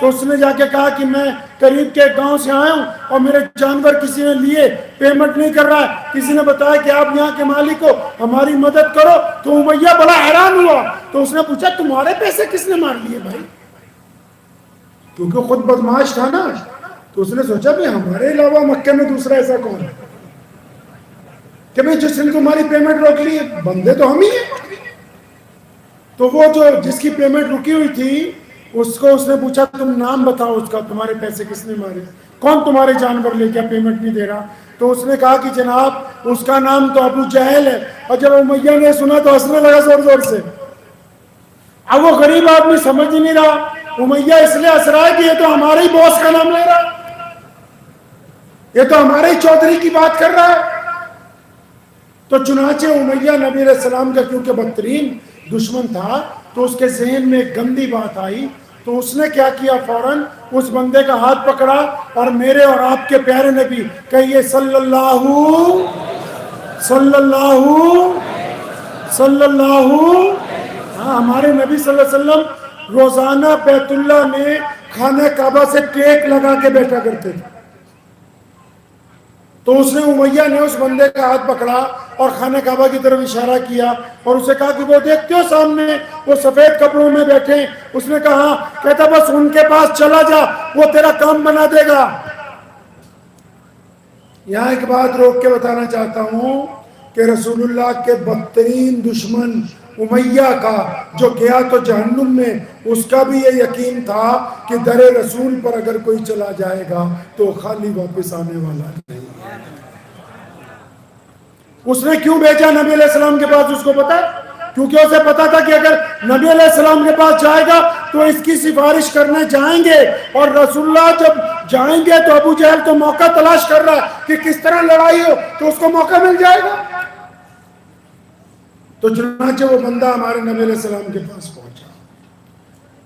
تو اس نے جا کے کہا کہ میں قریب کے گاؤں سے آیا ہوں اور میرے جانور کسی نے لیے، پیمنٹ نہیں کر رہا ہے، کسی نے بتایا کہ آپ یہاں کے مالک ہو، ہماری مدد کرو۔ تو امیہ بڑا حیران ہوا، تو اس نے پوچھا تمہارے پیسے کس نے مار لیے بھائی؟ کیونکہ خود بدماش تھا نا، تو اس نے سوچا بھی ہمارے علاوہ مکے میں دوسرا ایسا کون ہے کہ بھئی جس نے تمہاری پیمنٹ روک لی، بندے تو ہم ہی ہیں۔ تو وہ جو جس کی پیمنٹ رکی ہوئی تھی اس کو اس نے پوچھا تم نام بتاؤ اس کا، تمہارے پیسے کس نے مارے، کون تمہارے جانور لے کے پیمنٹ نہیں دے رہا؟ تو اس نے کہا کہ جناب اس کا نام تو ابو جہل ہے۔ اور جب امیہ نے سنا تو ہنسنے لگا زور زور سے۔ اب وہ غریب آدمی سمجھ ہی نہیں رہا، امیہ اس لیے ہنس رہا ہے کہ یہ تو ہمارے ہی باس کا نام لے رہا ہے، یہ تو ہمارے ہی چودھری کی بات کر رہا ہے۔ تو چنانچہ امیہ نبی علیہ السلام کا کیونکہ بدترین دشمن تھا تو اس کے ذہن میں ایک گندی بات آئی، تو اس نے کیا کیا، فوراً اس بندے کا ہاتھ پکڑا اور میرے اور آپ کے پیارے نبی کہیے صلی اللہ ہاں ہمارے نبی صلی اللہ علیہ وسلم روزانہ بیت اللہ میں خانہ کعبہ سے ٹیک لگا کے بیٹھا کرتے تھے۔ تو اس نے امیہ نے اس بندے کا ہاتھ پکڑا اور خانہ کعبہ کی طرف اشارہ کیا اور اسے کہا کہ وہ دیکھتے ہو سامنے وہ سفید کپڑوں میں بیٹھے؟ اس نے کہا، کہتا بس ان کے پاس چلا جا، وہ تیرا کام بنا دے گا۔ یہاں ایک بات روک کے بتانا چاہتا ہوں کہ رسول اللہ کے بدترین دشمن امیہ کا جو گیا تو جہنم میں، اس کا بھی یہ یقین تھا کہ در رسول پر اگر کوئی چلا جائے گا تو خالی واپس آنے والا نہیں۔ اس نے کیوں بھیجا نبی علیہ السلام کے پاس؟ اس کو پتا، کیونکہ اسے پتا تھا کہ اگر نبی علیہ السلام کے پاس جائے گا تو اس کی سفارش کرنے جائیں گے، اور رسول اللہ جب جائیں گے تو ابو جہل تو موقع تلاش کر رہا ہے کہ کس طرح لڑائی ہو تو اس کو موقع مل جائے گا۔ تو چنانچہ وہ بندہ ہمارے نبی علیہ السلام کے پاس پہنچا۔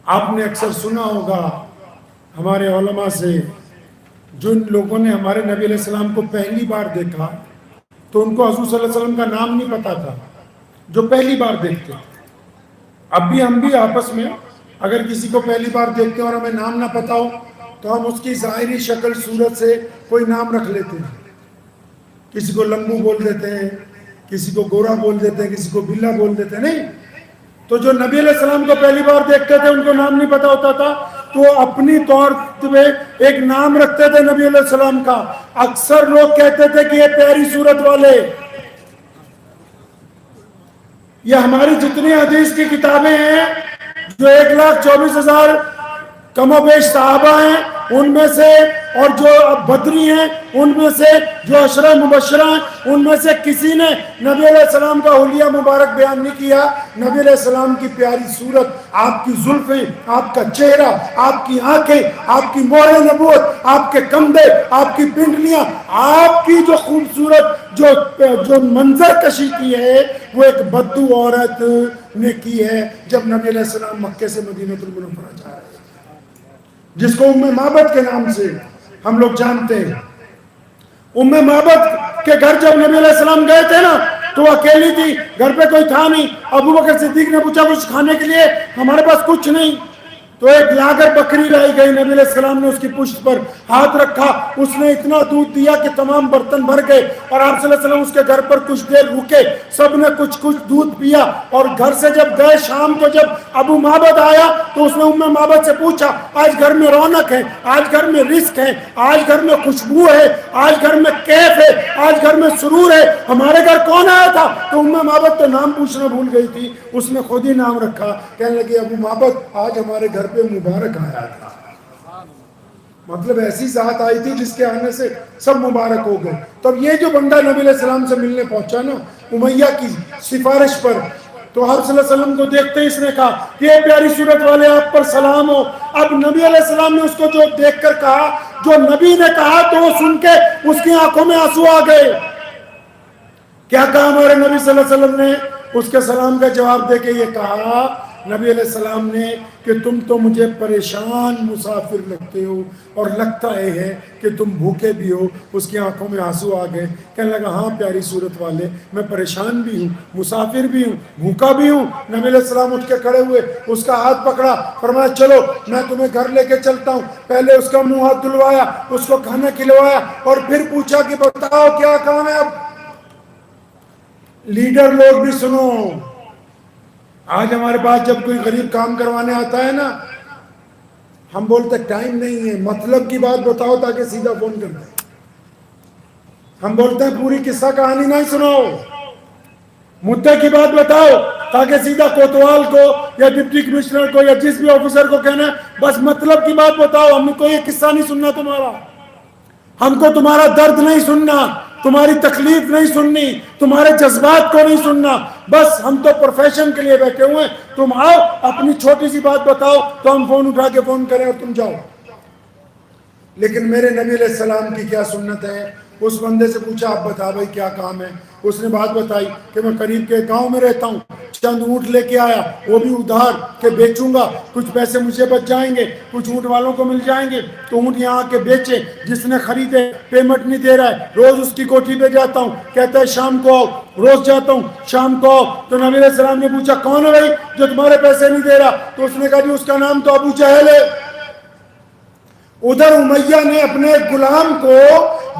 آپ نے اکثر سنا ہوگا ہمارے علماء سے، جن لوگوں نے ہمارے نبی علیہ السلام کو پہلی بار دیکھا تو ان کو حضور صلی اللہ علیہ وسلم کا نام نہیں پتا تھا، جو پہلی بار دیکھتے۔ اب بھی ہم بھی آپس میں اگر کسی کو پہلی بار دیکھتے ہیں اور ہمیں نام نہ پتا ہو تو ہم اس کی ظاہری شکل صورت سے کوئی نام رکھ لیتے ہیں، کسی کو لمبو بول دیتے ہیں، کسی کو گورا بول دیتے ہیں، کسی کو بلا بول دیتے ہیں، نہیں۔ تو جو نبی علیہ السلام کو پہلی بار دیکھتے تھے ان کو نام نہیں پتا ہوتا تھا، تو اپنی طور پہ ایک نام رکھتے تھے نبی علیہ السلام کا۔ اکثر لوگ کہتے تھے کہ یہ پیاری صورت والے۔ یہ ہماری جتنی حدیث کی کتابیں ہیں جو 1,24,000 کم و بیش صحابہ ہیں ان میں سے، اور جو بدری ہیں ان میں سے، جو عشرہ مبشرہ ہیں ان میں سے کسی نے نبی علیہ السلام کا حلیہ مبارک بیان نہیں کیا۔ نبی علیہ السلام کی پیاری صورت، آپ کی زلفیں، آپ کا چہرہ، آپ کی آنکھیں، آپ کی مہر نبوت، آپ کے کندھے، آپ کی پنڈلیاں، آپ کی جو خوبصورت جو منظر کشی کی ہے وہ ایک بدو عورت نے کی ہے جب نبی علیہ السلام مکے سے مدینہ المنورہ جا رہے ہیں، جس کو ام معبد کے نام سے ہم لوگ جانتے ہیں۔ ام معبد کے گھر جب نبی علیہ السلام گئے تھے نا تو وہ اکیلی تھی، گھر پہ کوئی تھا نہیں۔ ابو بکر صدیق نے پوچھا کچھ کھانے کے لیے؟ ہمارے پاس کچھ نہیں۔ تو ایک لاگر بکری لائی گئی، نبی علیہ السلام نے اس کی پشت پر ہاتھ رکھا، اس نے اتنا دودھ دیا کہ تمام برتن بھر گئے، اور آپ صلی اللہ علیہ وسلم اس کے گھر پر کچھ دیر رکے، سب نے کچھ دودھ پیا، اور گھر سے جب گئے شام کو جب ابو معبد آیا تو اس نے ام معبد سے پوچھا آج گھر میں رونق ہے، آج گھر میں رزق ہے، آج گھر میں خوشبو ہے، آج گھر میں کیف ہے، آج گھر میں سرور ہے، ہمارے گھر کون آیا تھا؟ تو ام معبد تو نام پوچھنا بھول گئی تھی، اس نے خود ہی نام رکھا، کہنے لگی ابو معبد آج ہمارے گھر پہ مبارک آیا تھا۔ مطلب ایسی ذات آئی تھی جس کے آنے سے سب مبارک ہو گئے۔ تب یہ جو بندہ نبی علیہ السلام سے ملنے پہنچا نا امیہ کی سفارش پر، تو آپ صلی اللہ علیہ وسلم کو دیکھتے ہی اس نے کہا یہ پیاری صورت والے آپ پر سلام ہو۔ اب نبی علیہ السلام نے اس کو جو دیکھ کر کہا، جو نبی نے کہا، تو وہ سن کے اس کی آنکھوں میں آنسو آ گئے۔ کیا کہا ہمارے نبی صلی اللہ علیہ وسلم نے؟ اس کے سلام کا جواب دے کے یہ کہا نبی علیہ السلام نے کہ تم تو مجھے پریشان مسافر لگتے ہو اور لگتا یہ ہے کہ تم بھوکے بھی ہو. اس کی آنکھوں میں آنسو آ گئے. کہنے لگا ہاں پیاری صورت والے میں پریشان بھی ہوں, مسافر بھی ہوں, بھوکا بھی ہوں. نبی علیہ السلام اٹھ کے کھڑے ہوئے, اس کا ہاتھ پکڑا, فرمایا چلو میں تمہیں گھر لے کے چلتا ہوں. پہلے اس کا منہ ہاتھ دھلوایا, اس کو کھانا کھلوایا اور پھر پوچھا کہ بتاؤ کیا کام ہے. اب لیڈر لوگ بھی سنو, آج ہمارے پاس جب کوئی غریب کام کروانے آتا ہے نا, ہم بولتے ٹائم نہیں ہے, مطلب کی بات بتاؤ تاکہ سیدھا فون کر دیں. ہم بولتے ہیں پوری قصہ کہانی نہیں سناؤ, مدعے کی بات بتاؤ تاکہ سیدھا کوتوال کو یا ڈپٹی کمشنر کو یا جس بھی آفیسر کو کہنا ہے بس مطلب کی بات بتاؤ, ہم کو یہ قصہ نہیں سننا تمہارا, ہم کو تمہارا درد نہیں سننا, تمہاری تکلیف نہیں سننی, تمہارے جذبات کو نہیں سننا, بس ہم تو پروفیشن کے لیے بیٹھے ہوئے ہیں. تم آؤ اپنی چھوٹی سی بات بتاؤ تو ہم فون اٹھا کے فون کریں اور تم جاؤ. لیکن میرے نبی علیہ السلام کی کیا سنت ہے. اس بندے سے پوچھا آپ بتا بھائی کیا کام ہے. اس نے بات بتائی کہ میں قریب کے گاؤں میں رہتا ہوں, چند اونٹ لے کے آیا, وہ بھی ادھار کہ بیچوں گا, کچھ پیسے مجھے بچ جائیں گے, کچھ اونٹ والوں کو مل جائیں گے, تو اونٹ یہاں کے بیچے, جس نے خریدے پیمنٹ نہیں دے رہا ہے, روز اس کی کوٹھی پہ جاتا ہوں, کہتا ہے شام کو آؤ, روز جاتا ہوں شام کو آؤ. تو نبی علیہ السلام نے پوچھا کون ہے بھائی جو تمہارے پیسے نہیں دے رہا. تو اس نے کہا جی اس کا نام تو ابو جہل ہے. ادھر امیہ نے اپنے غلام کو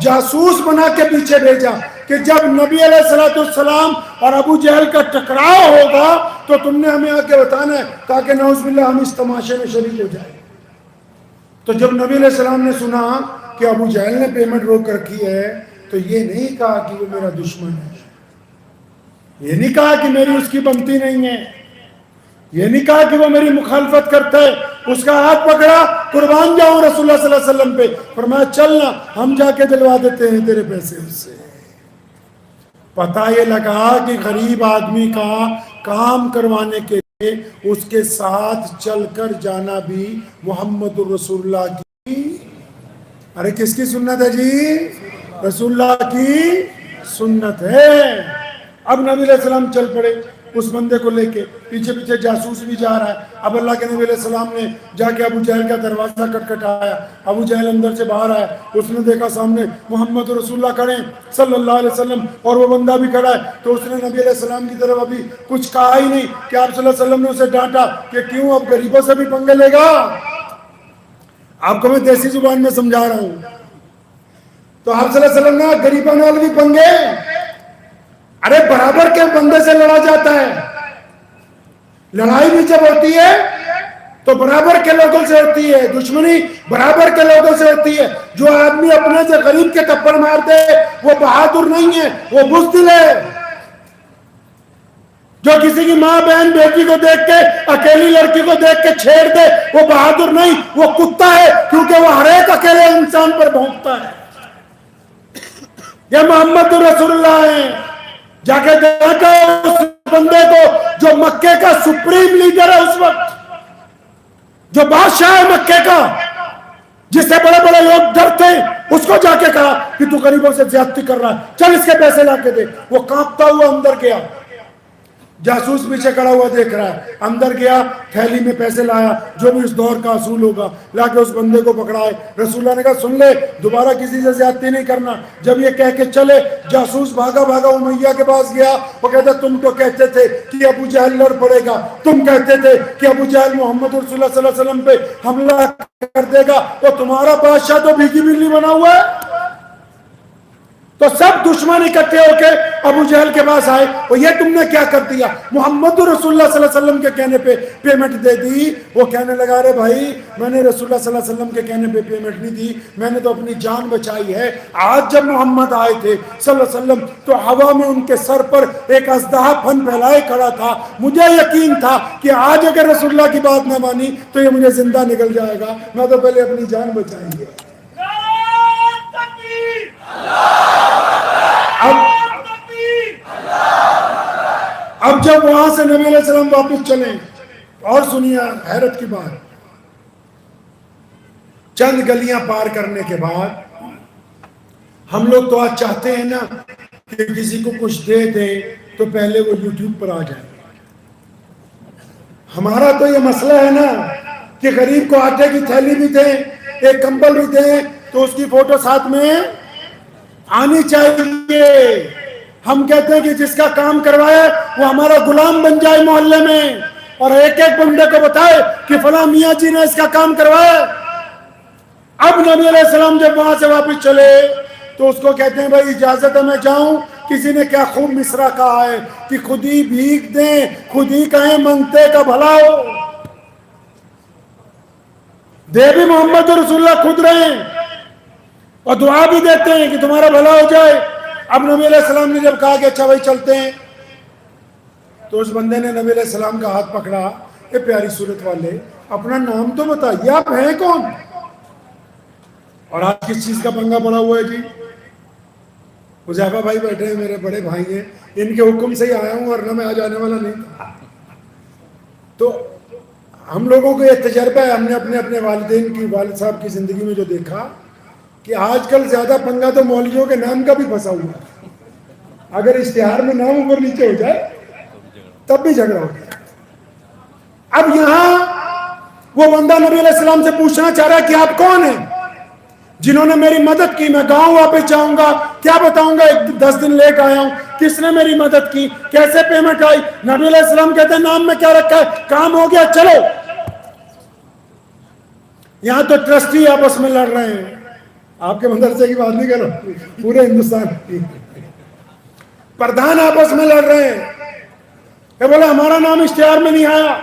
جاسوس بنا کے پیچھے بھیجا کہ جب نبی علیہ السلام اور ابو جہل کا ٹکراؤ ہوگا تو تم نے ہمیں آ کے بتانا ہے تاکہ نعوذ باللہ ہم اس تماشے میں شریک ہو جائیں. تو جب نبی علیہ السلام نے سنا کہ ابو جہل نے پیمنٹ روک رکھی ہے تو یہ نہیں کہا کہ وہ میرا دشمن ہے, یہ نہیں کہا کہ میری اس کی بنتی نہیں ہے, یہ نہیں کہا کہ وہ میری مخالفت کرتا ہے. اس کا ہاتھ پکڑا, قربان جاؤں رسول اللہ صلی اللہ علیہ وسلم پہ, فرمایا چلنا ہم جا کے دلوا دیتے ہیں تیرے پیسے اس سے. پتہ یہ لگا کہ غریب آدمی کا کام کروانے کے لیے اس کے ساتھ چل کر جانا بھی محمد رسول اللہ کی, ارے کس کی سنت ہے جی؟ رسول اللہ کی سنت ہے. اب نبی علیہ السلام چل پڑے اس بندے کو لے کے, پیچھے پیچھے جاسوس بھی جا رہا ہے. اب اللہ کے نبی علیہ السلام نے جا کے ابو جہل کا دروازہ کٹکھٹایا. ابو جہل اندر سے باہر آیا, اس نے دیکھا سامنے محمد رسول اللہ کھڑے صلی اللہ علیہ وسلم اور وہ بندہ بھی کھڑا ہے. تو اس نے نبی علیہ السلام کی طرف ابھی کچھ کہا ہی نہیں کہ آپ صلی اللہ علیہ وسلم نے اسے ڈانٹا کہ کیوں اب غریبوں سے بھی پنگے لے گا. آپ کو میں دیسی زبان میں سمجھا رہا ہوں. تو آپ صلی اللہ علیہ وسلم نے غریبوں نال بھی پنگے, ارے برابر کے بندے سے لڑا جاتا ہے. لڑائی بھی جب ہوتی ہے تو برابر کے لوگوں سے ہوتی ہے, دشمنی برابر کے لوگوں سے ہوتی ہے. جو آدمی اپنے سے غریب کے تھپڑ مار دے وہ بہادر نہیں ہے, وہ بزدل ہے. جو کسی کی ماں بہن بیٹی کو دیکھ کے, اکیلی لڑکی کو دیکھ کے چھیڑ دے وہ بہادر نہیں, وہ کتا ہے, کیونکہ وہ ہر ایک اکیلے انسان پر بھونکتا ہے. یہ محمد رسول اللہ ہیں. جا کے دیکھا اس بندے کو جو مکے کا سپریم لیڈر ہے اس وقت, جو بادشاہ ہے مکے کا, جس سے بڑے بڑے لوگ ڈرتے ہیں, اس کو جا کے کہا کہ تو غریبوں سے زیادتی کر رہا ہے, چل اس کے پیسے لا کے دے. وہ کانپتا ہوا اندر گیا, جاسوس پیچھے کھڑا ہوا دیکھ رہا ہے. اندر گیا, تھیلی میں پیسے لایا, جو بھی اس دور کا اصول ہوگا, لا کے اس بندے کو پکڑائے. رسول اللہ نے کہا سن لے, دوبارہ کسی سے زیادتی نہیں کرنا. جب یہ کہہ کے چلے, جاسوس بھاگا بھاگا امیہ کے پاس گیا. وہ کہتا تم تو کہتے تھے کہ ابو جہل لڑ پڑے گا, تم کہتے تھے کہ ابو جہل محمد رسول اللہ صلی اللہ علیہ وسلم پہ حملہ کر دے گا, تو تمہارا بادشاہ تو بھیگی بلی بنا ہوا ہے. تو سب دشمن اکٹھے ہو کے ابو جہل کے پاس آئے, اور یہ تم نے کیا کر دیا؟ محمد رسول اللہ صلی اللہ علیہ وسلم کے کہنے پہ پیمنٹ دے دی. وہ کہنے لگا رے بھائی میں نے رسول اللہ صلی اللہ علیہ وسلم کے کہنے پہ پیمنٹ نہیں دی, میں نے تو اپنی جان بچائی ہے. آج جب محمد آئے تھے صلی اللہ علیہ وسلم تو ہوا میں ان کے سر پر ایک اژدہا پھن پھیلائے کھڑا تھا. مجھے یقین تھا کہ آج اگر رسول اللہ کی بات نہ مانی تو یہ مجھے زندہ نکل جائے گا, میں تو پہلے اپنی جان بچائی ہے. اب جب وہاں سے نبی علیہ السلام واپس چلیں, اور سنیے حیرت کی بات, چند گلیاں پار کرنے کے بعد ہم لوگ تو آج چاہتے ہیں نا کہ کسی کو کچھ دے دیں تو پہلے وہ یوٹیوب پر آ جائے. ہمارا تو یہ مسئلہ ہے نا کہ غریب کو آٹے کی تھیلی بھی دیں، ایک کمبل بھی دیں، تو اس کی فوٹو ساتھ میں آنی چاہیے۔ ہم کہتے ہیں کہ جس کا کام کروائے وہ ہمارا غلام بن جائے محلے میں، اور ایک ایک بندے کو بتائے کہ فلاں میاں جی نے اس کا کام کروایا۔ اب نبی علیہ السلام جب وہاں سے واپس چلے تو اس کو کہتے ہیں بھائی اجازت ہے میں جاؤں؟ کسی نے کیا خوب مصرع کہا ہے کہ خود ہی بھیک دیں، خود ہی کہیں منگتے کا بھلا ہو۔ دے بھی محمد رسول اللہ خود رہے ہیں اور دعا بھی دیتے ہیں کہ تمہارا بھلا ہو جائے۔ اب نبی علیہ السلام نے جب کہا کہ اچھا بھائی چلتے ہیں، تو اس بندے نے نبی علیہ السلام کا ہاتھ پکڑا، اے پیاری صورت والے اپنا نام تو بتائیے، آپ ہیں کون؟ اور آج کس چیز کا پنگا پڑا ہوا ہے جی؟ حذیفہ بھائی بیٹھے ہیں، میرے بڑے بھائی ہیں، ان کے حکم سے ہی آیا ہوں ورنہ میں آج آنے والا نہیں تھا۔ تو ہم لوگوں کو یہ تجربہ ہے، ہم نے اپنے اپنے والدین کی، والد صاحب کی زندگی میں جو دیکھا کہ آج کل زیادہ پنگا تو مولویوں کے نام کا بھی پھنسا ہوا ہے۔ اگر اشتہار میں نام اوپر نیچے ہو جائے تب بھی جھگڑا ہو گیا۔ اب یہاں وہ بندہ نبی علیہ السلام سے پوچھنا چاہ رہا ہے کہ آپ کون ہیں؟ جنہوں نے میری مدد کی، میں گاؤں واپس جاؤں گا، کیا بتاؤں گا 10 دن لیٹ آیا ہوں، کس نے میری مدد کی، کیسے پیمنٹ آئی؟ نبی علیہ السلام کہتے ہیں نام میں کیا رکھا ہے، کام ہو گیا چلو۔ یہاں تو ٹرسٹی آپس میں لڑ رہے ہیں، آپ کے مدرسے کی بات نہیں کر رہا، پورے ہندوستان کی پردھان آپس میں لڑ رہے ہیں کہ بولے ہمارا نام اشتہار میں نہیں آیا،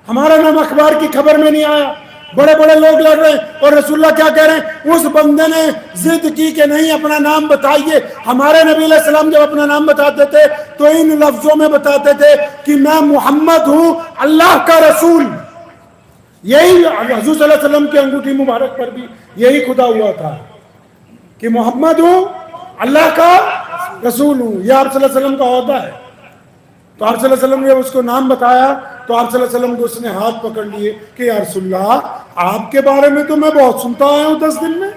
ہمارا نام اخبار کی خبر میں نہیں آیا، بڑے بڑے لوگ لڑ رہے ہیں۔ اور رسول اللہ کیا کہہ رہے ہیں؟ اس بندے نے ضد کی کہ نہیں اپنا نام بتائیے۔ ہمارے نبی علیہ السلام جب اپنا نام بتاتے تھے تو ان لفظوں میں بتاتے تھے کہ میں محمد ہوں، اللہ کا رسول۔ یہی حضور صلی اللہ علیہ وسلم کی انگوٹھی مبارک پر بھی یہی خدا ہوا تھا کہ محمد ہوں، اللہ کا رسول ہوں، یہ آپ صلی اللہ علیہ وسلم کا عہدہ ہے۔ تو آپ صلی اللہ علیہ وسلم نے اس کو نام بتایا تو آپ صلی اللہ علیہ وسلم کو اس نے ہاتھ پکڑ لیے کہ یا رسول اللہ آپ کے بارے میں تو میں بہت سنتا آیا ہوں 10 دن میں،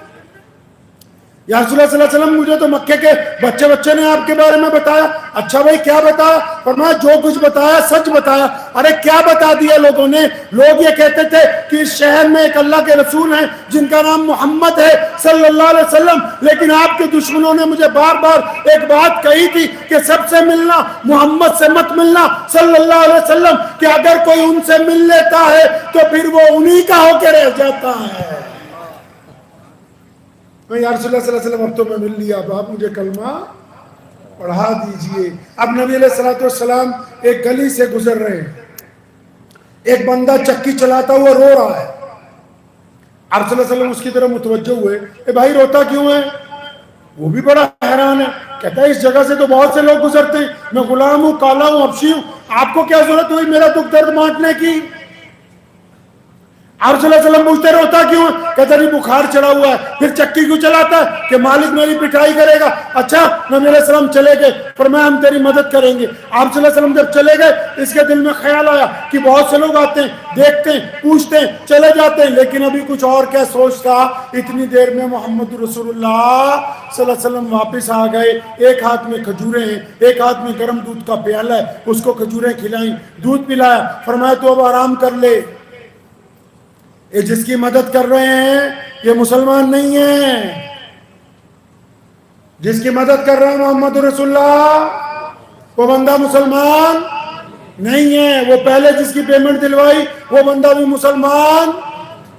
یا رسول اللہ صلی اللہ علیہ وسلم مجھے تو مکے کے بچے نے آپ کے بارے میں بتایا۔ اچھا بھائی کیا بتایا؟ فرمایا جو کچھ بتایا سچ بتایا۔ ارے کیا بتا دیا لوگوں نے؟ لوگ یہ کہتے تھے کہ اس شہر میں ایک اللہ کے رسول ہیں جن کا نام محمد ہے صلی اللہ علیہ وسلم، لیکن آپ کے دشمنوں نے مجھے بار بار ایک بات کہی تھی کہ سب سے ملنا، محمد سے مت ملنا صلی اللہ علیہ وسلم، کہ اگر کوئی ان سے مل لیتا ہے تو پھر وہ انہی کا ہو کے رہ جاتا ہے۔ یا رسول اللہ صلی اللہ علیہ وسلم اب تو میں مل لیا، اب آپ مجھے کلمہ پڑھا دیجئے۔ اب نبی علیہ السلام ایک گلی سے گزر رہے ہیں، ایک بندہ چکی چلاتا ہوا رو رہا ہے۔ آپ صلی اللہ علیہ وسلم اس کی طرف متوجہ ہوئے، اے بھائی روتا کیوں ہے؟ وہ بھی بڑا حیران ہے، کہتا ہے اس جگہ سے تو بہت سے لوگ گزرتے ہیں، میں غلام ہوں، کالا ہوں، حبشی ہوں، آپ کو کیا ضرورت ہوئی میرا دکھ درد بانٹنے کی؟ آپ صلی اللہ علیہ وسلم پوچھتے روتا کیوں ہے؟ کہتا نہیں بخار چڑھا ہوا ہے۔ پھر چکی کیوں چلاتا ہے؟ کہ مالک میری پٹائی کرے گا۔ اچھا نبی علیہ السلام چلے گئے، فرمایا ہم تیری مدد کریں گے۔ آپ صلی اللہ علیہ وسلم جب چلے گئے اس کے دل میں خیال آیا کہ بہت سے لوگ آتے ہیں، دیکھتے ہیں، پوچھتے ہیں، چلے جاتے ہیں، لیکن ابھی کچھ اور کیا سوچتا۔ اتنی دیر میں محمد رسول اللہ صلی اللہ علیہ وسلم واپس آ گئے، ایک ہاتھ میں کھجوریں ہیں، ایک ہاتھ میں گرم دودھ کا پیالہ ہے، اس کو کھجوریں کھلائیں، دودھ پلایا، فرمایا تو اب آرام کر لے۔ یہ جس کی مدد کر رہے ہیں یہ مسلمان نہیں ہے، جس کی مدد کر رہے ہیں محمد رسول اللہ وہ بندہ مسلمان نہیں ہے۔ وہ پہلے جس کی پیمنٹ دلوائی وہ بندہ بھی مسلمان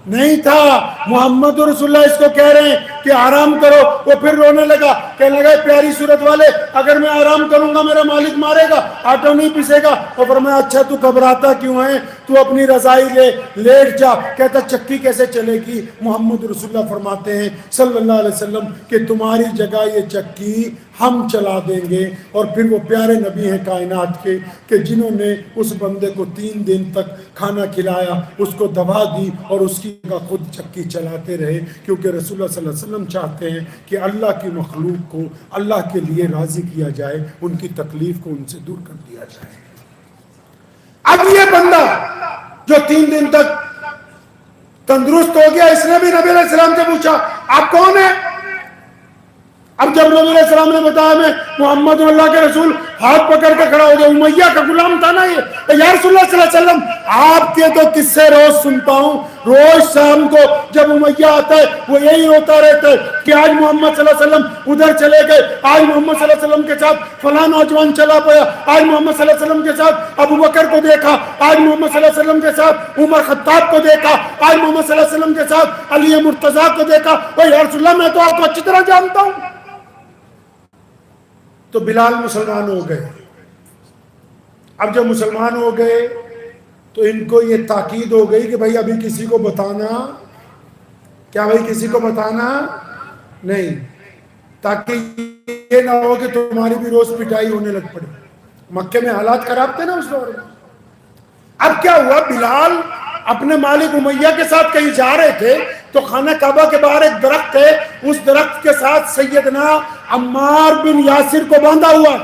نہیں تھا۔ محمد رسول اللہ اس کو کہہ رہے ہیں کہ آرام کرو، وہ پھر رونے لگا، کہنے لگا پیاری صورت والے اگر میں آرام کروں گا میرا مالک مارے گا، آٹا نہیں پیسے گا۔ اور فرمایا اچھا تو گھبراتا کیوں ہے، تو اپنی رضائی لے لیٹ جا۔ کہتا چکی کیسے چلے گی؟ محمد رسول اللہ فرماتے ہیں صلی اللہ علیہ وسلم کہ تمہاری جگہ یہ چکی ہم چلا دیں گے۔ اور پھر وہ پیارے نبی ہیں کائنات کے کہ جنہوں نے اس بندے کو 3 دن تک کھانا کھلایا، اس کو دوا دی اور اس کی جگہ خود چکی چلاتے رہے، کیونکہ رسول اللہ صلی اللہ علیہ وسلم چاہتے ہیں کہ اللہ کی مخلوق کو اللہ کے لیے راضی کیا جائے، ان کی تکلیف کو ان سے دور کر دیا جائے۔ اب یہ بندہ جو 3 دن تک تندرست ہو گیا، اس نے بھی نبی علیہ السلام سے پوچھا آپ کون ہیں؟ اب جب نبی علیہ السلام نے بتایا میں محمد اللہ کے رسول، ہاتھ پکڑ کے کھڑا ہو گیا، امیہ کا غلام تھا نا یہ، یا رسول اللہ صلی اللہ علیہ وسلم آپ کے تو قصے روز سنتا ہوں، روز شام کو جب امیہ آتا ہے وہ یہی روتا رہتا ہے کہ آج محمد صلی اللہ علیہ وسلم ادھر چلے گئے، آج محمد صلی اللہ علیہ وسلم کے ساتھ فلاں نوجوان چلا پایا، آج محمد صلی اللہ علیہ وسلم کے ساتھ ابو بکر کو دیکھا، آج محمد صلی اللہ علیہ وسلم کے ساتھ عمر خطاب کو دیکھا، آج محمد صلی اللہ علیہ وسلم کے ساتھ علی مرتضیٰ کو دیکھا۔ یا رسول اللہ میں تو آپ کو اچھی طرح جانتا ہوں۔ تو بلال مسلمان ہو گئے۔ اب جب مسلمان ہو گئے تو ان کو یہ تاکید ہو گئی کہ بھائی ابھی کسی کو بتانا، کیا بھائی کسی کو بتانا نہیں، تاکہ یہ نہ ہو کہ تمہاری بھی روز پٹائی ہونے لگ پڑے۔ مکے میں حالات خراب تھے نا اس دور میں۔ اب کیا ہوا، بلال اپنے مالک امیہ کے ساتھ کہیں جا رہے تھے تو خانہ کعبہ کے باہر ایک درخت ہے، اس درخت کے ساتھ سیدنا عمار بن یاسر کو باندھا ہوا۔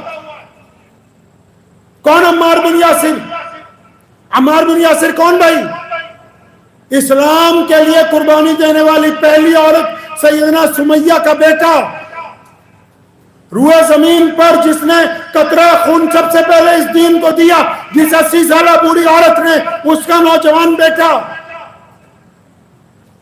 کون عمار بن یاسر؟ عمار بن یاسر کون بھائی؟ اسلام کے لیے قربانی دینے والی پہلی عورت سیدنا سمیہ کا بیٹا، روئے زمین پر جس نے قطرہ خون سب سے پہلے اس دین کو دیا، جس 80 سالہ بوڑھی عورت نے، اس کا نوجوان بیٹا۔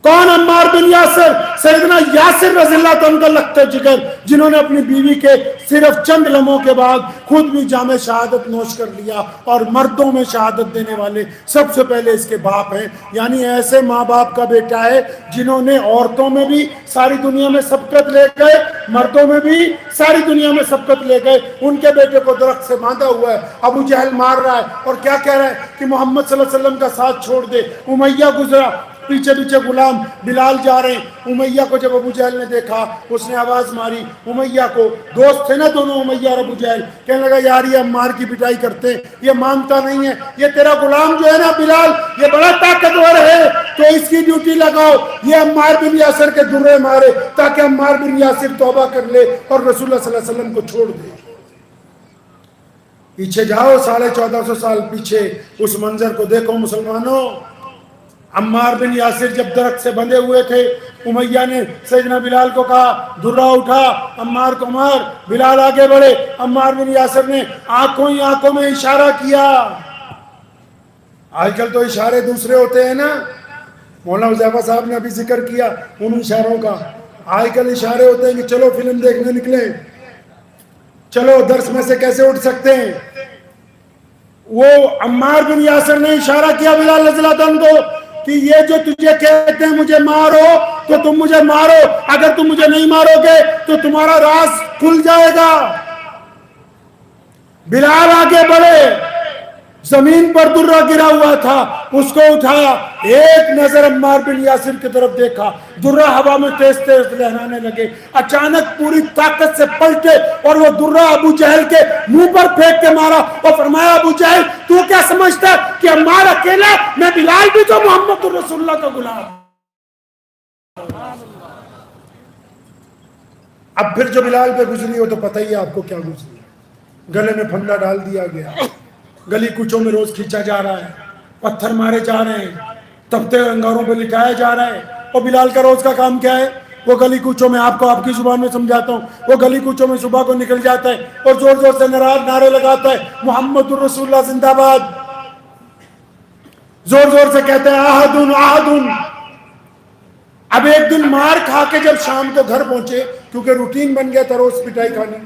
کون عمار بن یاسر؟ سیدنا یاسر رضی اللہ عنہ کا لخت جگر، جنہوں نے اپنی بیوی کے صرف چند لمحوں کے بعد خود بھی جام شہادت نوش کر لیا، اور مردوں میں شہادت دینے والے سب سے پہلے اس کے باپ ہیں۔ یعنی ایسے ماں باپ کا بیٹا ہے جنہوں نے عورتوں میں بھی ساری دنیا میں سبقت لے گئے، مردوں میں بھی ساری دنیا میں سبقت لے گئے۔ ان کے بیٹے کو درخت سے باندھا ہوا ہے، ابو جہل مار رہا ہے اور کیا کہہ رہا ہے کہ محمد صلی اللہ علیہ وسلم کا ساتھ چھوڑ دے۔ امیہ گزرا، پیچھے پیچھے غلام بلال جا رہے ہیں۔ امیہ کو جب ابو جہل نے دیکھا، اس نے آواز ماری امیہ کو، دوست تھے نا دونوں امیہ اور ابو جہل، کہنے لگا یار یہ عمار کی پٹائی کرتے ہیں، یہ مانتا نہیں ہے، یہ تیرا غلام جو ہے نا بلال یہ بڑا طاقتور ہے، تو اس کی ڈیوٹی لگاؤ، یہ عمار بن یاسر کے درے مارے تاکہ عمار بن یاسر توبہ کر لے اور رسول اللہ صلی اللہ علیہ وسلم کو چھوڑ دے۔ پیچھے جاؤ 1450 سال پیچھے، اس منظر کو دیکھو مسلمانوں۔ عمار بن یاسر جب درخت سے بندھے ہوئے تھے، امیہ نے سیدنا بلال کو کہا درہ اٹھا، عمار کو مار۔ بلال آگے بڑھے، عمار بن یاسر نے آنکھوں ہی آنکھوں میں اشارہ کیا۔ آج کل تو اشارے دوسرے ہوتے ہیں نا، مولانا حذیفہ صاحب نے ابھی ذکر کیا ان اشاروں کا۔ آج کل اشارے ہوتے ہیں کہ چلو فلم دیکھنے نکلیں، چلو درس میں سے کیسے اٹھ سکتے ہیں۔ وہ عمار بن یاسر نے اشارہ کیا بلال رضی اللہ عنہ کو کہ یہ جو تجھے کہتے ہیں مجھے مارو تو تم مجھے مارو، اگر تم مجھے نہیں مارو گے تو تمہارا راز کھل جائے گا۔ بلال آگے بڑھے، زمین پر درہ گرا ہوا تھا، اس کو اٹھایا، ایک نظر عمار بن یاسر کی طرف دیکھا، درہ ہوا میں تیز تیز لہرانے لگے، اچانک پوری طاقت سے پلٹے اور وہ درہ ابو جہل کے منہ پر پھینک کے مارا اور فرمایا ابو جہل تو کیا سمجھتا ہے کہ عمار اکیلا، میں بلال بھی تو محمد رسول اللہ کا غلام۔ اب پھر جو بلال پہ گزری ہو تو پتہ ہی ہے آپ کو کیا گزری، گلے میں پھندا ڈال دیا گیا، گلی کوچوں میں روز کھینچا جا رہا ہے، پتھر مارے جا رہے ہیں، تپتے انگاروں پہ لٹایا جا رہا ہے۔ اور بلال کا روز کا کام کیا ہے؟ وہ گلی کوچوں میں، آپ کو آپ کی زبان میں سمجھاتا ہوں، وہ گلی کوچوں میں صبح کو نکل جاتا ہے اور زور زور سے نعرے لگاتا ہے محمد الرسول اللہ زندہ باد، زور زور سے کہتے ہیں آہدن آہدن۔ اب ایک دن مار کھا کے جب شام کو گھر پہنچے، کیونکہ روٹین بن گیا تھا روز پٹائی کھانی،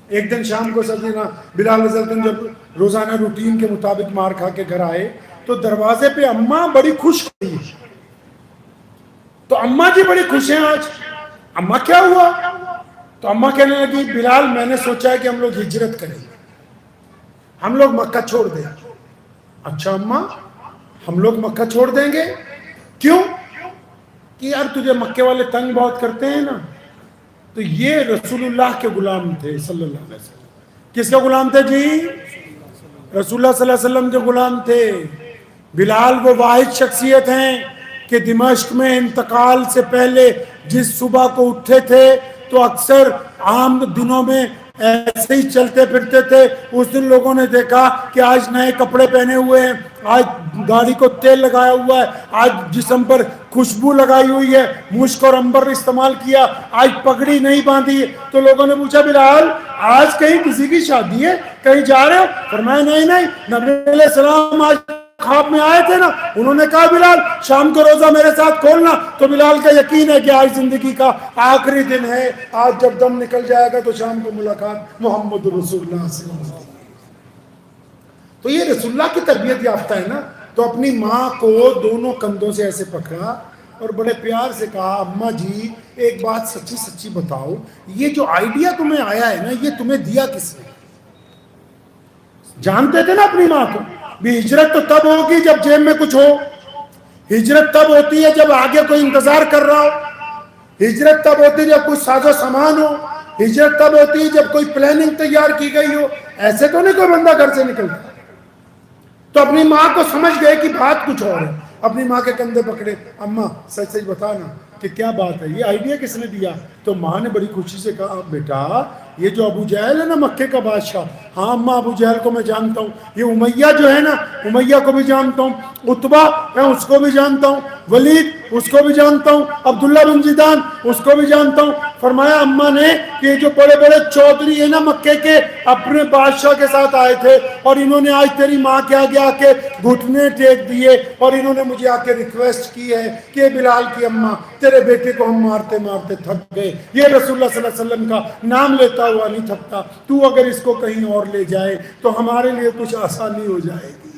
ایک دن شام کو سیدنا بلال رضی اللہ عنہ جب روزانہ روٹین کے مطابق مار کھا کے گھر آئے تو دروازے پہ اماں بڑی خوش ہوئی۔ تو اماں جی بڑی خوش ہیں آج، اماں کیا ہوا؟ تو اماں کہنے لگی بلال میں نے سوچا ہے کہ ہم لوگ ہجرت کریں، ہم لوگ مکہ چھوڑ دیں۔ اچھا اماں ہم لوگ مکہ چھوڑ دیں گے؟ کیوں؟ کہ یار تجھے مکے والے تنگ بہت کرتے ہیں نا۔ تو یہ رسول اللہ کے غلام تھے صلی اللہ علیہ وسلم۔ کس کے غلام تھے جی؟ رسول اللہ صلی اللہ علیہ وسلم کے غلام تھے۔ بلال وہ واحد شخصیت ہیں کہ دمشق میں انتقال سے پہلے جس صبح کو اٹھے تھے تو اکثر عام دنوں میں ایسے ہی چلتے پھرتے تھے. اس دن لوگوں نے دیکھا کہ آج نئے کپڑے پہنے ہوئے ہیں, آج گاڑی کو تیل لگایا ہوا ہے, آج جسم پر خوشبو لگائی ہوئی ہے, مشک اور عنبر استعمال کیا, آج پگڑی نہیں باندھی ہے. تو لوگوں نے پوچھا بلال آج کہیں کسی کی شادی ہے, کہیں جا رہے ہو؟ فرمایا نہیں نہیں, نبی علیہ السلام آج خواب میں آئے تھے نا. انہوں نے کہا بلال شام کو روزہ میرے ساتھ کھولنا. تو بلال کا یقین ہے کہ آج زندگی کا آخری دن ہے, آج جب دم نکل جائے گا تو شام کو ملاقات محمد رسول اللہ صلی اللہ علیہ وسلم. تو یہ رسول اللہ کی تربیت یافتہ ہے نا. تو اپنی ماں کو دونوں کندھوں سے ایسے پکڑا اور بڑے پیار سے کہا اماں جی ایک بات سچی سچی بتاؤ, یہ جو آئیڈیا تمہیں آیا ہے نا یہ تمہیں دیا کس نے؟ جانتے تھے نا اپنی ماں کو بھی ہجرت تو تب ہوگی جب جیب میں کچھ ہو, ہجرت تب ہوتی ہے جب آگے کوئی انتظار کر رہا ہو, ہجرت تب ہوتی ہے جب کوئی ساز و سامان ہو, ہجرت تب ہوتی ہے جب کوئی پلاننگ تیار کی گئی ہو. ایسے تو نہیں کوئی بندہ گھر سے نکلتا. تو اپنی ماں کو سمجھ گئے کہ بات کچھ اور ہے. اپنی ماں کے کندھے پکڑے, اماں سچ سچ بتانا کہ کیا بات ہے, یہ آئیڈیا کس نے دیا؟ تو ماں نے بڑی خوشی سے کہا بیٹا یہ جو ابو جہل ہے نا مکے کا بادشاہ, ہاں اماں ابو جہل کو میں جانتا ہوں, یہ امیہ جو ہے نا امیہ کو بھی جانتا ہوں, عتبہ میں اس کو بھی جانتا ہوں, ولید اس کو بھی جانتا ہوں, عبداللہ بن جدان اس کو بھی جانتا ہوں. فرمایا اماں نے کہ یہ جو بڑے بڑے چودھری ہیں نا مکے کے اپنے بادشاہ کے ساتھ آئے تھے اور انہوں نے آج تیری ماں کے آگے آ کے گھٹنے ٹیک دیے اور انہوں نے مجھے آ کے ریکویسٹ کی ہے کہ بلال کی اماں تیرے بیٹے کو ہم مارتے مارتے تھک گئے, یہ رسول اللہ صلی اللہ علیہ وسلم کا نام لیتا ہوا نہیں تھکتا, تو اگر اس کو کہیں اور لے جائے تو ہمارے لیے کچھ آسانی ہو جائے گی.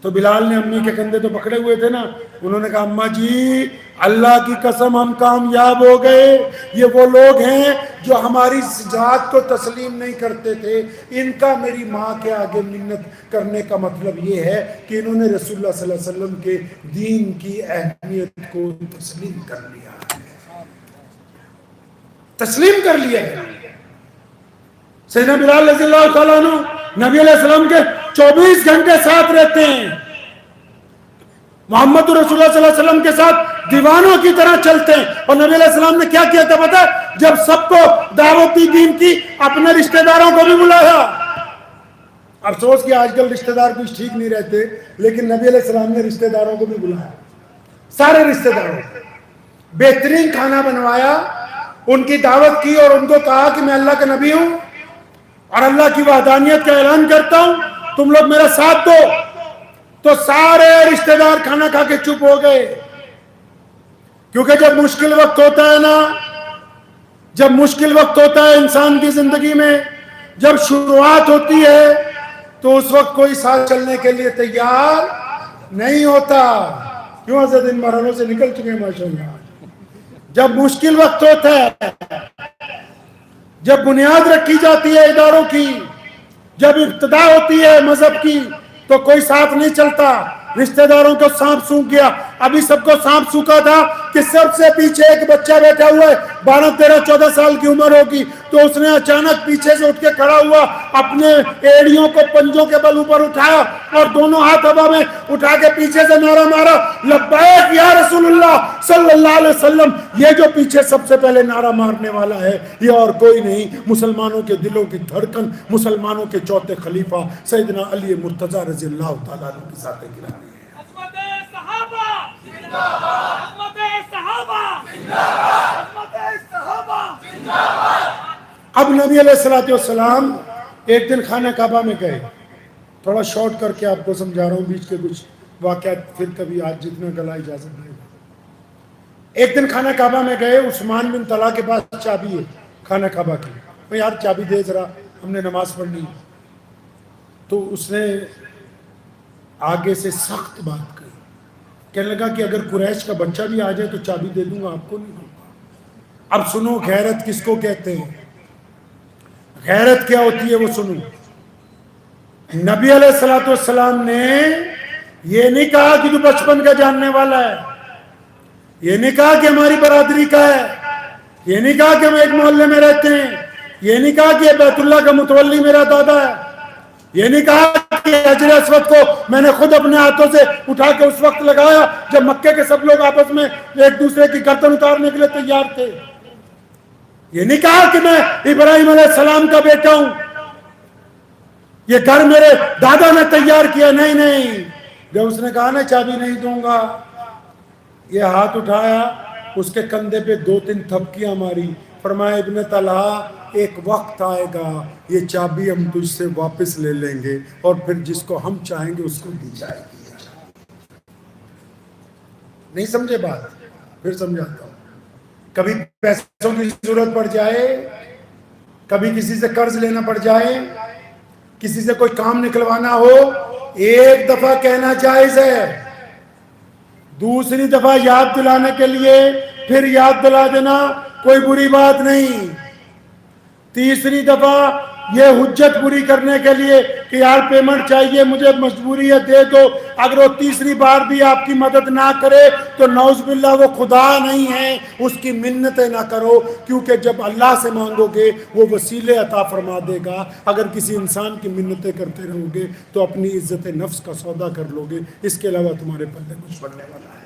تو بلال نے امی کے کندھے تو پکڑے ہوئے تھے نا, انہوں نے کہا اماں جی اللہ کی قسم ہم کامیاب ہو گئے. یہ وہ لوگ ہیں جو ہماری ذات کو تسلیم نہیں کرتے تھے, ان کا میری ماں کے آگے منت کرنے کا مطلب یہ ہے کہ انہوں نے رسول اللہ صلی اللہ علیہ وسلم کے دین کی اہمیت کو تسلیم کر لیا, تسلیم کر لیا ہے. سیدنا بلال رضی اللہ تعالیٰ عنہ نبی علیہ السلام کے 24 گھنٹے ساتھ رہتے ہیں, محمد رسول اللہ صلی اللہ علیہ وسلم کے ساتھ دیوانوں کی طرح چلتے ہیں. اور نبی علیہ السلام نے کیا کیا تھا پتہ ہے؟ جب سب کو دعوت دی دین کی, اپنے رشتہ داروں کو بھی بلایا. افسوس کہ آج کل رشتہ دار کچھ ٹھیک نہیں رہتے, لیکن نبی علیہ السلام نے رشتہ داروں کو بھی بلایا, سارے رشتہ داروں کو بہترین کھانا بنوایا, ان کی دعوت کی اور ان کو کہا کہ میں اللہ کا نبی ہوں اور اللہ کی وحدانیت کا اعلان کرتا ہوں, تم لوگ میرا ساتھ دو. تو سارے رشتہ دار کھانا کھا کے چپ ہو گئے, کیونکہ جب مشکل وقت ہوتا ہے نا, جب مشکل وقت ہوتا ہے انسان کی زندگی میں, جب شروعات ہوتی ہے تو اس وقت کوئی ساتھ چلنے کے لیے تیار نہیں ہوتا. کیوں حضرت ان مرحلوں سے نکل چکے ہیں ماشاءاللہ. جب مشکل وقت ہوتا ہے, جب بنیاد رکھی جاتی ہے اداروں کی, جب ابتدا ہوتی ہے مذہب کی, تو کوئی ساتھ نہیں چلتا. رشتہ داروں کو سانپ سونکھ گیا. ابھی سب کو سانپ سونکھا تھا کہ سب سے پیچھے ایک بچہ بیٹھا ہوا ہے, 12 13 14 سال کی عمر ہوگی. تو اس نے اچانک پیچھے سے اٹھ کے کھڑا ہوا, اپنے ایڑیوں کو پنجوں کے بل اوپر اٹھایا اور دونوں ہاتھ ہوا میں اٹھا کے پیچھے سے نعرہ مارا, لبیک یا رسول اللہ صلی اللہ علیہ وسلم. یہ جو پیچھے سب سے پہلے نعرہ مارنے والا ہے یہ اور کوئی نہیں, مسلمانوں کے دلوں کی دھڑکن, مسلمانوں کے چوتھے خلیفہ سیدنا علی مرتضی رضی اللہ تعالیٰ عنہ کی ذات گرامی. اب نبی علیہ الصلوۃ والسلام ایک دن خانہ کعبہ میں گئے. تھوڑا شارٹ کر کے آپ کو سمجھا رہا ہوں, بیچ کے کچھ واقعات پھر کبھی آج جتنا گلا اجازت نہیں. ایک دن خانہ کعبہ میں گئے, عثمان بن طلحہ کے پاس چابی ہے خانہ کعبہ کی. میں یار چابی دے ذرا, ہم نے نماز پڑھنی. تو اس نے آگے سے سخت بات کہی, کہنے لگا کہ اگر قریش کا بچہ بھی آ جائے تو چابی دے دوں گا, آپ کو نہیں دوں گا. اب سنو غیرت کس کو کہتے ہیں, غیرت کیا ہوتی ہے وہ سنو. نبی علیہ الصلوۃ والسلام نے یہ نہیں کہا کہ تو بچپن کا جاننے والا ہے, یہ نہیں کہا کہ ہماری برادری کا ہے, یہ نہیں کہا کہ ہم ایک محلے میں رہتے ہیں, یہ نہیں کہا کہ بیت اللہ کا متولی میرا دادا ہے, یہ نہیں کہا کہ حجر اسود کو میں نے خود اپنے ہاتھوں سے اٹھا کے اس وقت لگایا جب مکے کے سب لوگ آپس میں ایک دوسرے کی گردن اتارنے کے لیے تیار تھے. یہ نہیں کہا کہ میں ابراہیم علیہ السلام کا بیٹا ہوں، یہ گھر میرے دادا نے تیار کیا، نہیں نہیں. جب اس نے کہا نا چابی نہیں دوں گا، یہ ہاتھ اٹھایا، اس کے کندھے پہ 2-3 تھپکیاں ماری، فرمایا ابن طلحہ ایک وقت آئے گا یہ چابی ہم تجھ سے واپس لے لیں گے اور پھر جس کو ہم چاہیں گے اس کو دی جائے گی. نہیں سمجھے بات؟ پھر سمجھاتا ہوں. کبھی پیسوں کی ضرورت پڑ جائے، کبھی کسی سے قرض لینا پڑ جائے، کسی سے کوئی کام نکلوانا ہو، ایک دفعہ کہنا جائز ہے، دوسری دفعہ یاد دلانے کے لیے پھر یاد دلا دینا کوئی بری بات نہیں، تیسری دفعہ یہ حجت پوری کرنے کے لیے کہ یار پیمنٹ چاہیے مجھے، مجبوری ہے دے دو، اگر وہ تیسری بار بھی آپ کی مدد نہ کرے تو نعوذ باللہ وہ خدا نہیں ہے، اس کی منتیں نہ کرو، کیونکہ جب اللہ سے مانگو گے وہ وسیلے عطا فرما دے گا. اگر کسی انسان کی منتیں کرتے رہو گے تو اپنی عزت نفس کا سودا کر لو گے، اس کے علاوہ تمہارے پلے کچھ بننے والا ہے.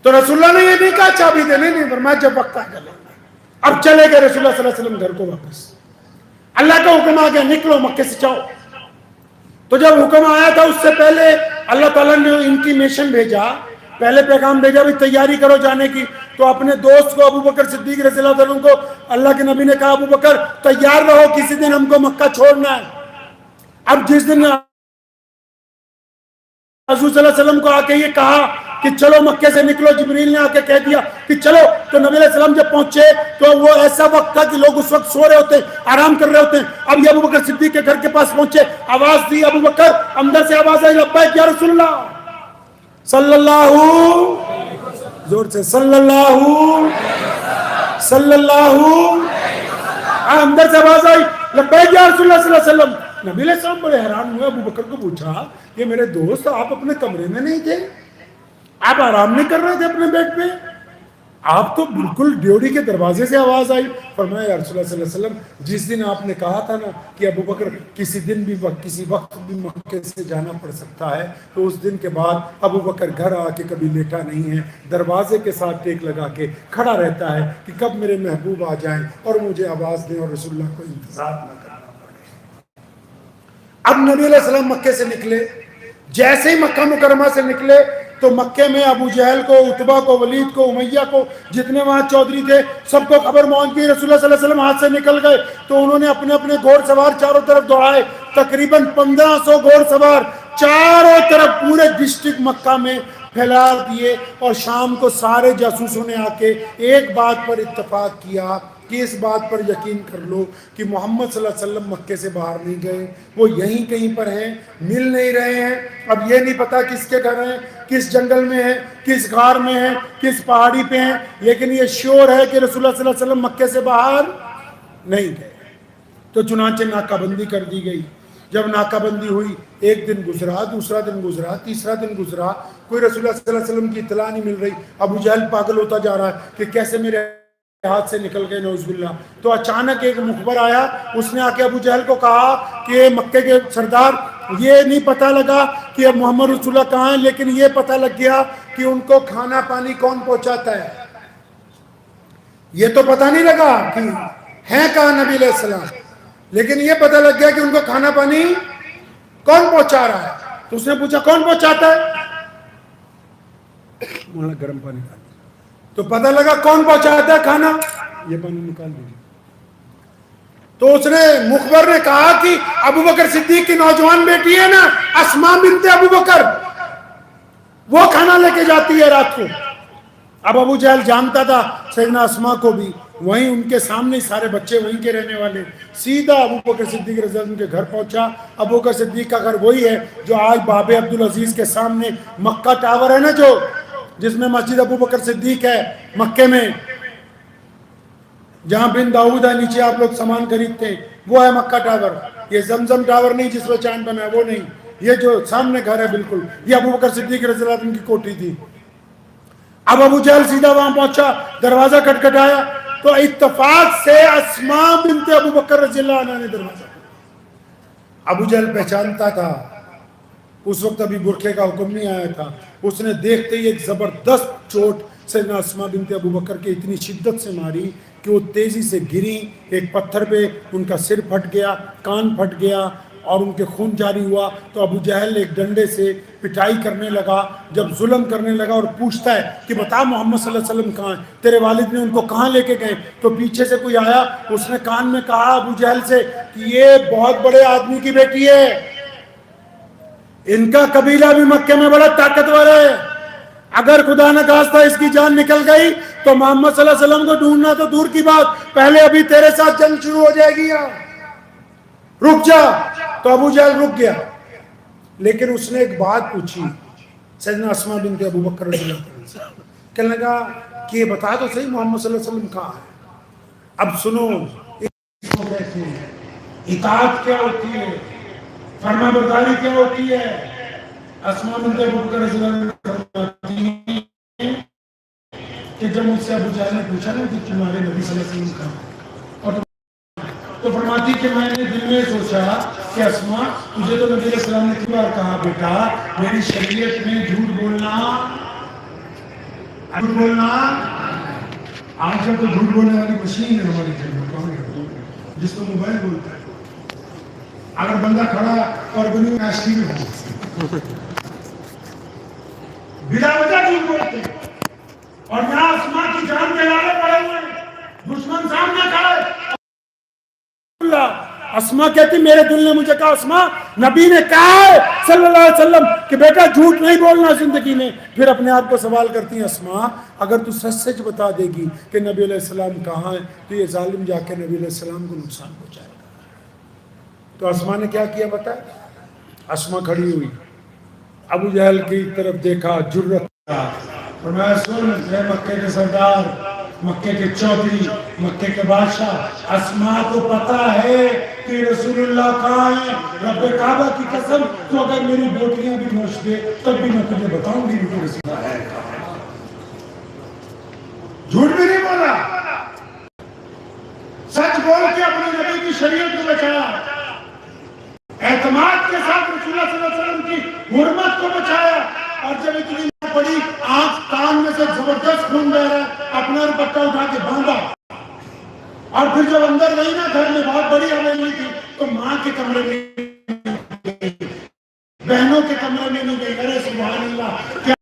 تو رسول اللہ نے یہ نہیں کہا چابی دینے، نہیں فرمایا جب وقت آئے گا. اب چلے گئے رسول اللہ صلی اللہ علیہ وسلم گھر کو واپس. اللہ کا حکم آ گیا نکلو مکے سے جاؤ. تو جب حکم آیا تھا اس سے پہلے اللہ تعالیٰ نے ان کی میشن بھیجا، پہلے پیغام بھیجا بھی تیاری کرو جانے کی. تو اپنے دوست کو ابو بکر صدیق رضی اللہ عنہ کو اللہ کے نبی نے کہا ابو بکر تیار رہو، کسی دن ہم کو مکہ چھوڑنا ہے. اب جس دن حضور صلی اللہ علیہ وسلم کو آ کے یہ کہا کہ چلو مکے سے نکلو، جبریل نے آ کے کہہ دیا کہ چلو، تو نبی علیہ السلام جب پہنچے تو وہ ایسا وقت تھا کہ لوگ اس وقت سو رہے ہوتے ہیں، آرام کر رہے ہوتے ہیں. اب یہ ابو بکر صدیق کے گھر کے پاس پہنچے، آواز دی ابو بکر، اندر سے آواز آئی لبیک یا رسول اللہ صلی اللہ، زور سے صلی اللہ، اندر سے آواز آئی لبیک یا رسول اللہ صلی اللہ علیہ وسلم. نبی علیہ السلام بڑے حیران ہوئے، ابو بکر کو پوچھا کہ میرے دوست آپ اپنے کمرے میں نہیں تھے، آپ آرام نہیں کر رہے تھے اپنے بیڈ پہ، آپ تو بالکل ڈیوڑی کے دروازے سے آواز آئی. فرمایا یا رسول اللہ صلی اللہ علیہ وسلم جس دن آپ نے کہا تھا نا کہ ابو بکر کسی دن بھی کسی وقت بھی مکے سے جانا پڑ سکتا ہے، تو اس دن کے بعد ابو بکر گھر آ کے کبھی لیٹا نہیں ہے، دروازے کے ساتھ ٹیک لگا کے کھڑا رہتا ہے کہ کب میرے محبوب آ جائیں اور مجھے آواز دیں اور رسول اللہ کو انتظار نہ کرنا پڑے. اب نبی علیہ السلام مکے سے نکلے، جیسے ہی مکہ مکرمہ سے نکلے تو مکے میں ابو جہل کو، عتبہ کو، ولید کو، امیہ کو، جتنے وہاں چودھری تھے سب کو خبر پہنچ گئی رسول اللہ صلی اللہ علیہ وسلم ہاتھ سے نکل گئے. تو انہوں نے اپنے اپنے گھوڑ سوار چاروں طرف دوڑائے، تقریباً 1500 گھوڑ سوار چاروں طرف پورے ڈسٹرکٹ مکہ میں پھیلا دیے. اور شام کو سارے جاسوسوں نے آ کے ایک بات پر اتفاق کیا کہ اس بات پر یقین کر لو کہ محمد صلی اللہ علیہ وسلم مکے سے باہر نہیں گئے، وہ یہیں کہیں پر ہیں، مل نہیں رہے ہیں. اب یہ نہیں پتا کس کے گھر ہیں، کس جنگل میں ہیں، کس غار میں ہیں، کس پہاڑی پہ ہیں، لیکن یہ شیور ہے کہ رسول اللہ صلی اللہ علیہ وسلم مکے سے باہر نہیں گئے. تو چنانچہ ناکہ بندی کر دی گئی. جب ناکہ بندی ہوئی، ایک دن گزرا، دوسرا دن گزرا، تیسرا دن گزرا، کوئی رسول اللہ صلی اللہ علیہ وسلم کی اطلاع نہیں مل رہی. ابو جہل پاگل ہوتا جا رہا ہے کہ کیسے میرے ہاتھ سے نکل گئے نعوذ باللہ. تو اچانک ایک مخبر آیا، اس نے آ کے ابو جہل کو کہا کہ مکے کے سردار یہ نہیں پتہ لگا کہ اب محمد رسول اللہ کہاں ہیں، لیکن یہ پتہ لگ گیا کہ ان کو کھانا پانی کون پہنچاتا ہے. یہ تو پتہ نہیں لگا کہ ہیں کہاں نبی علیہ السلام، لیکن یہ پتہ لگ گیا کہ ان کو کھانا پانی کون پہنچا رہا ہے. تو اس نے پوچھا کون پہنچاتا ہے، مولانا گرم پانی کا. تو پتہ لگا کون پہنچاتا ہے کھانا، یہ پانی نکال دیجیے. تو اس نے مخبر نے کہا کہ ابو بکر صدیق کی نوجوان بیٹی ہے نا اسماء بنت ابو بکر، وہ کھانا لے کے جاتی ہے رات کو. اب ابو جہل جانتا تھا سیدنا اسماء کو بھی، وہیں ان کے سامنے سارے بچے وہیں کے رہنے والے. سیدھا ابو بکر صدیق رضی اللہ عنہ کے گھر پہنچا. ابو بکر صدیق کا گھر وہی ہے جو آج باب عبدالعزیز کے سامنے مکہ ٹاور ہے نا، جو جس میں مسجد ابو بکر صدیق ہے مکے میں، جہاں بن داؤد ہے، نیچے آپ لوگ سامان خریدتے ہیں، وہ ہے مکہ ٹاور. یہ زمزم ٹاور نہیں جس میں چاند بنا ہے، وہ نہیں، یہ جو سامنے گھر ہے بالکل، یہ ابو بکر صدیق رضی اللہ عنہ کی کوٹھی تھی. اب ابو جہل سیدھا وہاں پہنچا، دروازہ کھٹکھٹایا تو اتفاق سے اسماء بنت ابو بکر رضی اللہ عنہ نے دروازہ کھولا. ابو جہل پہچانتا تھا، اس وقت ابھی برقعے کا حکم نہیں آیا تھا. اس نے دیکھتے ہی ایک زبردست چوٹ سیدنا اسماء بنت ابو بکر کے اتنی شدت سے ماری کہ وہ تیزی سے گری، ایک پتھر پہ ان کا سر پھٹ گیا، کان پھٹ گیا اور ان کے خون جاری ہوا. تو ابو جہل ایک ڈنڈے سے پٹائی کرنے لگا. جب ظلم کرنے لگا اور پوچھتا ہے کہ بتا محمد صلی اللہ علیہ وسلم کہاں ہیں، تیرے والد نے ان کو کہاں لے کے گئے؟ تو پیچھے سے کوئی آیا، اس نے کان میں کہا ابو جہل سے کہ یہ بہت بڑے آدمی کی بیٹی ہے، ان کا قبیلہ بھی مکے میں بڑا طاقتور ہے، اگر خدا نہ خواستہ اس کی جان نکل گئی تو محمد صلی اللہ علیہ وسلم کو ڈھونڈنا تو دور کی بات، پہلے ابھی تیرے ساتھ جنگ شروع ہو جائے گی. رک جا. تو ابو جہل رک گیا، لیکن اس نے ایک بات پوچھی سیدنا اسماء بنت ابو بکر رضی اللہ عنہ سے. کہنے لگا کہ یہ بتا تو صحیح محمد صلی اللہ علیہ وسلم کہاں ہے. اب سنو اس کو کہتے ہیں اطاعت کیا ہوتی ہے، فرما برداری کیا ہوتی ہے. اسماء بنت ابو بکر رضی اللہ عنہ فرماتی ہیں کہ جب مجھ سے ابو جہل نے پوچھا نا کہ تمہارے نبی صلی اللہ علیہ وسلم کہاں اور تو فرماتی کہ میں نے دل میں سوچا کہ اسماء تجھے تو نبی علیہ السلام نے کئی بار کہا بیٹا میری شریعت میں جھوٹ بولنا آج کل تو جھوٹ بولنے والی مشین ہے ہماری جنگ جس کو موبائل بولتا ہے. اگر بندہ کھڑا اور بنی کاشتی میں ہو بلا وجہ جھوٹ بولتے اور یہاں اسماء کی جان کے لالے پڑے ہوئے دشمن سامنے کھڑے. اسماء کہتی میرے دل نے مجھے کہا اسماء نبی نے کہا ہے صلی اللہ علیہ وسلم کہ بیٹا جھوٹ نہیں بولنا زندگی میں. پھر اپنے آپ کو سوال کرتی ہیں اسماء اگر تو سچ سچ بتا دے گی کہ نبی علیہ السلام کہاں ہے تو یہ ظالم جا کے نبی علیہ السلام کو نقصان پہنچائے گا. تو اسماء نے کیا کیا بتا؟ اسماء کھڑی ہوئی، ابو جہل کی طرف دیکھا، جرت فرمایا سن اے مکے کے سردار، مکے کے چودھری، مکے کے بادشاہ، اسماء کو پتا ہے کہ رسول اللہ کہاں ہے. رب کعبہ کی قسم تو اگر میری بوٹیاں بھی نوش دے تب بھی میں تجھے بتاؤں گی کہ رسول اللہ ہے. جھوٹ بھی نہیں بولا، سچ بول کے اپنے نبی کی شریعت کو بچایا، اعتماد کے ساتھ رسول اللہ صلی اللہ علیہ وسلم کی حرمت کو بچایا. اور جب اتنی بڑی آنکھ کان میں سے زبردست خون بہ رہا ہے اپنا دوپٹہ اٹھا کے باندھا. اور پھر جب اندر گئی نا گھر میں بہت بڑی حویلی تھی تو ماں کے کمرے میں بہنوں کے کمرے میں نہیں گئی. ارے سبحان اللہ کیا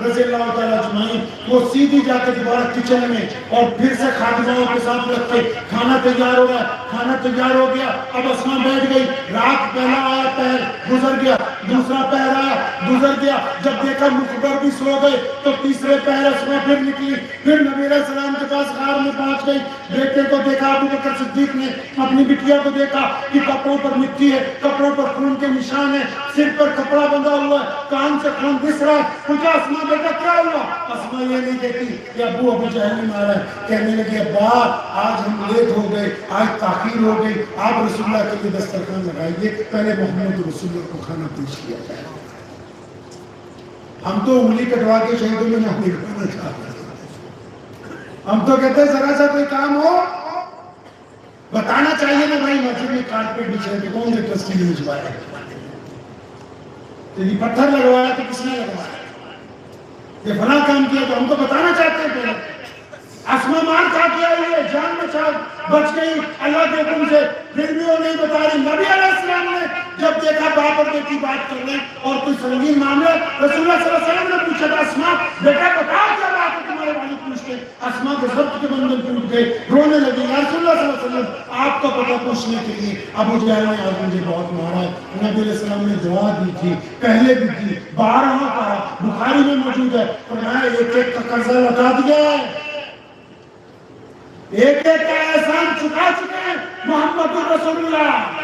رضی اللہ تعالیٰ اجمعین. وہ سیدھی جا کے دوبارہ کچن میں اور پھر سے خادموں کے ساتھ رکھ کے کھانا تیار ہو گیا. کھانا تیار ہو گیا، اب اسماء بیٹھ گئی. رات پہلا آیا پہر گزر گیا، دوسرا پہر آیا گزر گیا. جب دیکھا مخبر بھی سو گئے تو تیسرے پہر اسماء پھر نکلی. پھر نبی علیہ السلام کے پاس غار میں پہنچ گئی. بیٹے کو دیکھا، ابو بکر صدیق نے اپنی بٹیا کو دیکھا کہ کپڑوں پر مٹی ہے، کپڑوں پر خون کے نشان ہیں، سر پر کپڑا بندھا ہوا ہے، کان سے خون دس رہا ہے. پوچھا اسماء بیٹا کیا ہوا؟ اسماء یہ نہیں کہتی کہ ابو جہل نے مارا ہے. کہنے لگی ابا آج ہم لیٹ ہو گئے، آج تاخیر ہو گئی، آپ رسول اللہ کے لیے دسترخوان لگائیے، پہلے محمد رسول اللہ کو کھانا پیش کیا جائے. ہم تو انگلی کٹوا کے شہیدوں میں نہ نکلنا چاہتے ہیں. ہم تو کہتے ہیں ذرا سا کوئی کام ہو بتانا چاہیے نا بھائی مسجد میں کارپیٹ بچھائے تھے کون سے ٹرسٹی نے بچھوایا، یہ پتھر لگوایا تو کس نے لگوایا، یہ فلاں کام کیا تو ہم تو بتانا چاہتے ہیں پہلے. اسماء مار کھا کے آئی ہے، جان بچا بچ گئی اللہ کے حکم سے، پھر بھی وہ نہیں بتا رہی. نبی علیہ السلام نے جب دیکھا باپ اور بیٹی بات کر رہے اور کوئی سنگین معاملہ، رسول اللہ صلی اللہ علیہ وسلم نے پوچھا تھا اسماء بیٹا بتاؤ کیا بات ہے تمہارے والد پوچھتے. اسماء کے ضبط کے بندھن ٹوٹ گئے، رونے لگی. یا رسول اللہ صلی اللہ علیہ وسلم آپ کا پتہ پوچھنے کے لیے ابو جہل نے آج مجھے بہت مارا ہے. نبی علیہ السلام نے دعا دی تھی، پہلے بھی کی، بارہا کہا، بخاری میں موجود ہے. فرمایا ایک ایک کا قرضہ لوٹا دیا ہے، ایک ایک کا احسان چکا چکے ہیں محمد رسول اللہ.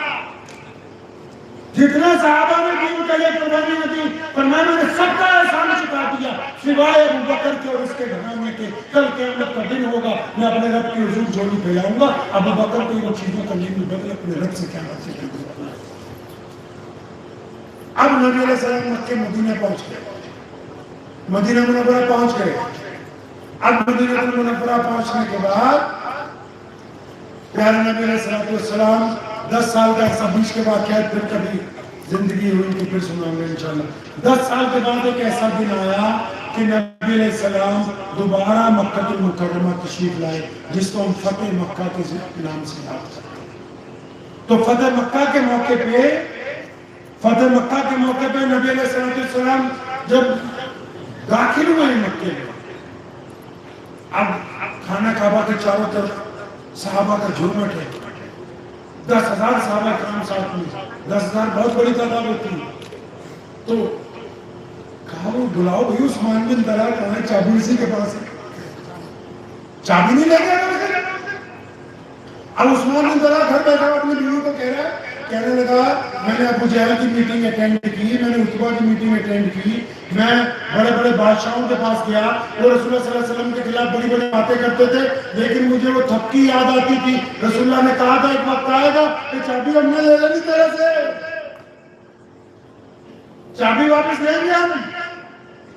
جتنے صحابہ نے بھی ان کے لیے قربانی نہ دی، فرمایا میں نے سب کا احسان چکا دیا سوائے ابو بکر کے اور اس کے گھرانے کے. کل قیامت کا دن ہوگا، میں اپنے رب کی حضور جھولی پھیلاؤں گا. ابو بکر کو یہ چیزوں کا نہیں بدل اپنے رب سے کیا بات ہے. اب نبی علیہ السلام مکہ مدینہ پہنچ گئے، مدینہ منورہ پہنچ گئے. اب مدینہ منورہ پہنچنے کے بعد پیارے نبی علیہ السلام 10 سال کا ایسا بیچ کے واقعات پھر کبھی زندگی ہوئی تو پھر سناؤں گے انشاءاللہ. 10 سال کے بعد ایک ایسا دن آیا کہ نبی علیہ السلام دوبارہ مکہ المکرمہ تشریف لائے، جس کو ہم فتح مکہ کے نام سے یاد کرتے ہیں۔ تو فتح مکہ کے موقع پہ نبی علیہ السلام جب داخل ہوئے مکے میں، اب خانہ کعبہ کے چاروں طرف صحابہ کا جھومٹ ہے، 10,000 صحابہ کرام ساتھ میں، 10,000 بہت بڑی تعداد ہوتی ہے۔ تو کہا وہ بلاؤ بھائی عثمان بن طلحہ کہاں ہے، چابی اسی کے پاس ہے، چابی نہیں لے گیا نا۔ اب عثمان بن طلحہ گھر بیٹھا اپنی بیوی کو کہنے لگا میں نے ابو جہل کی میٹنگ اٹینڈ کی، میں نے عتبہ کی میٹنگ اٹینڈ کی، میں بڑے بڑے بادشاہوں کے پاس گیا، وہ رسول اللہ صلی اللہ علیہ وسلم کے خلاف بڑی بڑی باتیں کرتے تھے، لیکن مجھے وہ تھپکی یاد آتی تھی، رسول اللہ نے کہا تھا ایک وقت آئے گا کہ چابی ہم نے لے لینی تیرے سے، چابی واپس لیں گے ہم،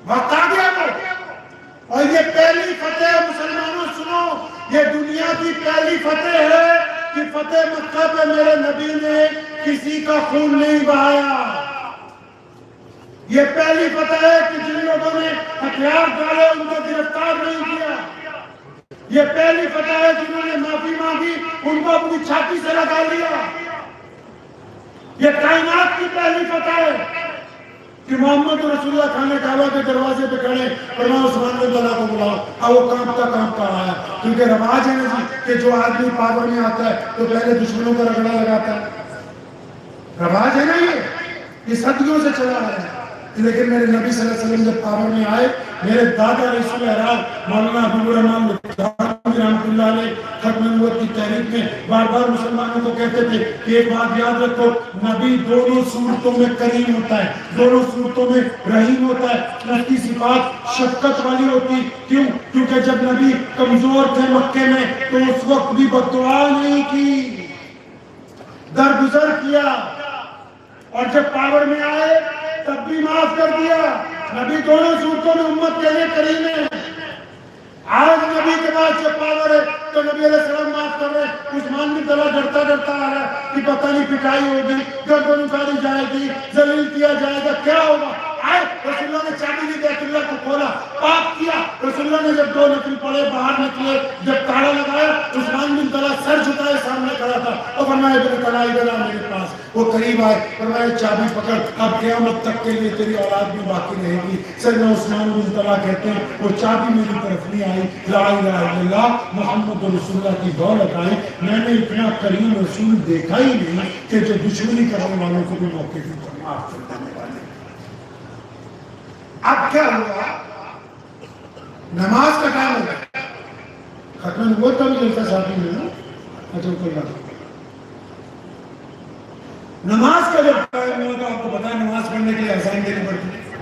وقت آ گیا وہ۔ اور یہ پہلی فتح مسلمانوں سنو، یہ دنیا کی پہلی فتح ہے کہ فتح مکہ پہ میرے نبی نے کسی کا خون نہیں بہایا۔ یہ پہلی فتح ہے کہ جن لوگوں نے ہتھیار ڈالے ان کو گرفتار نہیں کیا۔ یہ پہلی فتح ہے جنہوں نے معافی مانگی ان کو اپنی چھاتی سے لگا لیا۔ یہ کائنات کی پہلی فتح ہے کہ محمد رسول اللہ خانہ کعبہ کے دروازے پہ کھڑے، فرمایا عثمان بن طلحہ کو بلاؤ، اب وہ کانپتا آیا، کیونکہ رواج ہے نا جی کہ جو آدمی پاور میں آتا ہے تو پہلے دشمنوں کا رگڑا لگاتا ہے، رواج ہے نا یہ صدیوں سے چلا آیا ہے۔ لیکن میرے نبی صلی اللہ علیہ وسلم جب پاور میں آئے، میرے دادا رئیس الاعراب مولانا حبیب الرحمان رحمۃ اللہ علیہ ختم نبوت کی تحریک میں بار بار مسلمانوں کو کہتے تھے کہ ایک بات یاد رکھو، نبی دونوں صورتوں میں کریم ہوتا ہے، دونوں صورتوں میں رحیم ہوتا ہے۔ اس کی صفات شفقت والی ہوتی، کیوں؟ کیونکہ جب نبی کمزور تھے مکے میں تو اس وقت بھی بددعا نہیں کی، درگزر کیا، اور جب پاور میں آئے تب بھی معاف کر دیا۔ نبی دونوں صورتوں میں امت کے لیے کریم ہے۔ آج نبی کے بعد جب پاور ہے تو نبی علیہ السلام معاف کر رہے ہیں۔ عثمان بن طلحہ ڈرتا آ رہا ہے کہ پتہ نہیں پٹائی ہوگی، گردن اتاری جائے گی، ذلیل کیا جائے گا، کیا ہوگا؟ آئے رسول اللہ نے چابی دی، بیت اللہ کو کھولا، پاک کیا۔ رسول اللہ نے جب 2 نفل پڑھے، باہر نکلے، جب تالا لگایا، عثمان بن طلحہ سر جھکائے سامنے کھڑا تھا، اور فرمایا ابن طلحہ ادھر آ میرے پاس۔ وہ قریب آئے، فرمایا چابی پکڑ، اب قیامت تک کے لیے تیری اولاد میں باقی رہے گی۔ سیدنا عثمان بن طلحہ کہتے ہیں وہ چابی میری طرف نہیں آئی، لا الہ الا اللہ محمد رسول اللہ کی دولت آئی۔ میں نے اتنا کریم رسول دیکھا ہی نہیں کہ جو دشمنی کرنے والوں کو بھی موقع دی تو معاف کر دینے والے۔ اب کیا ہوا؟ نماز کا ٹائم ہو گیا، ختم نبوت کا بھی جلسہ ساتھی میں نا، اچھا کوئی بات۔ نماز کا جب ٹائم ہوا تو آپ کو پتا ہے نماز پڑھنے کے لیے اذان دینی پڑتی ہے،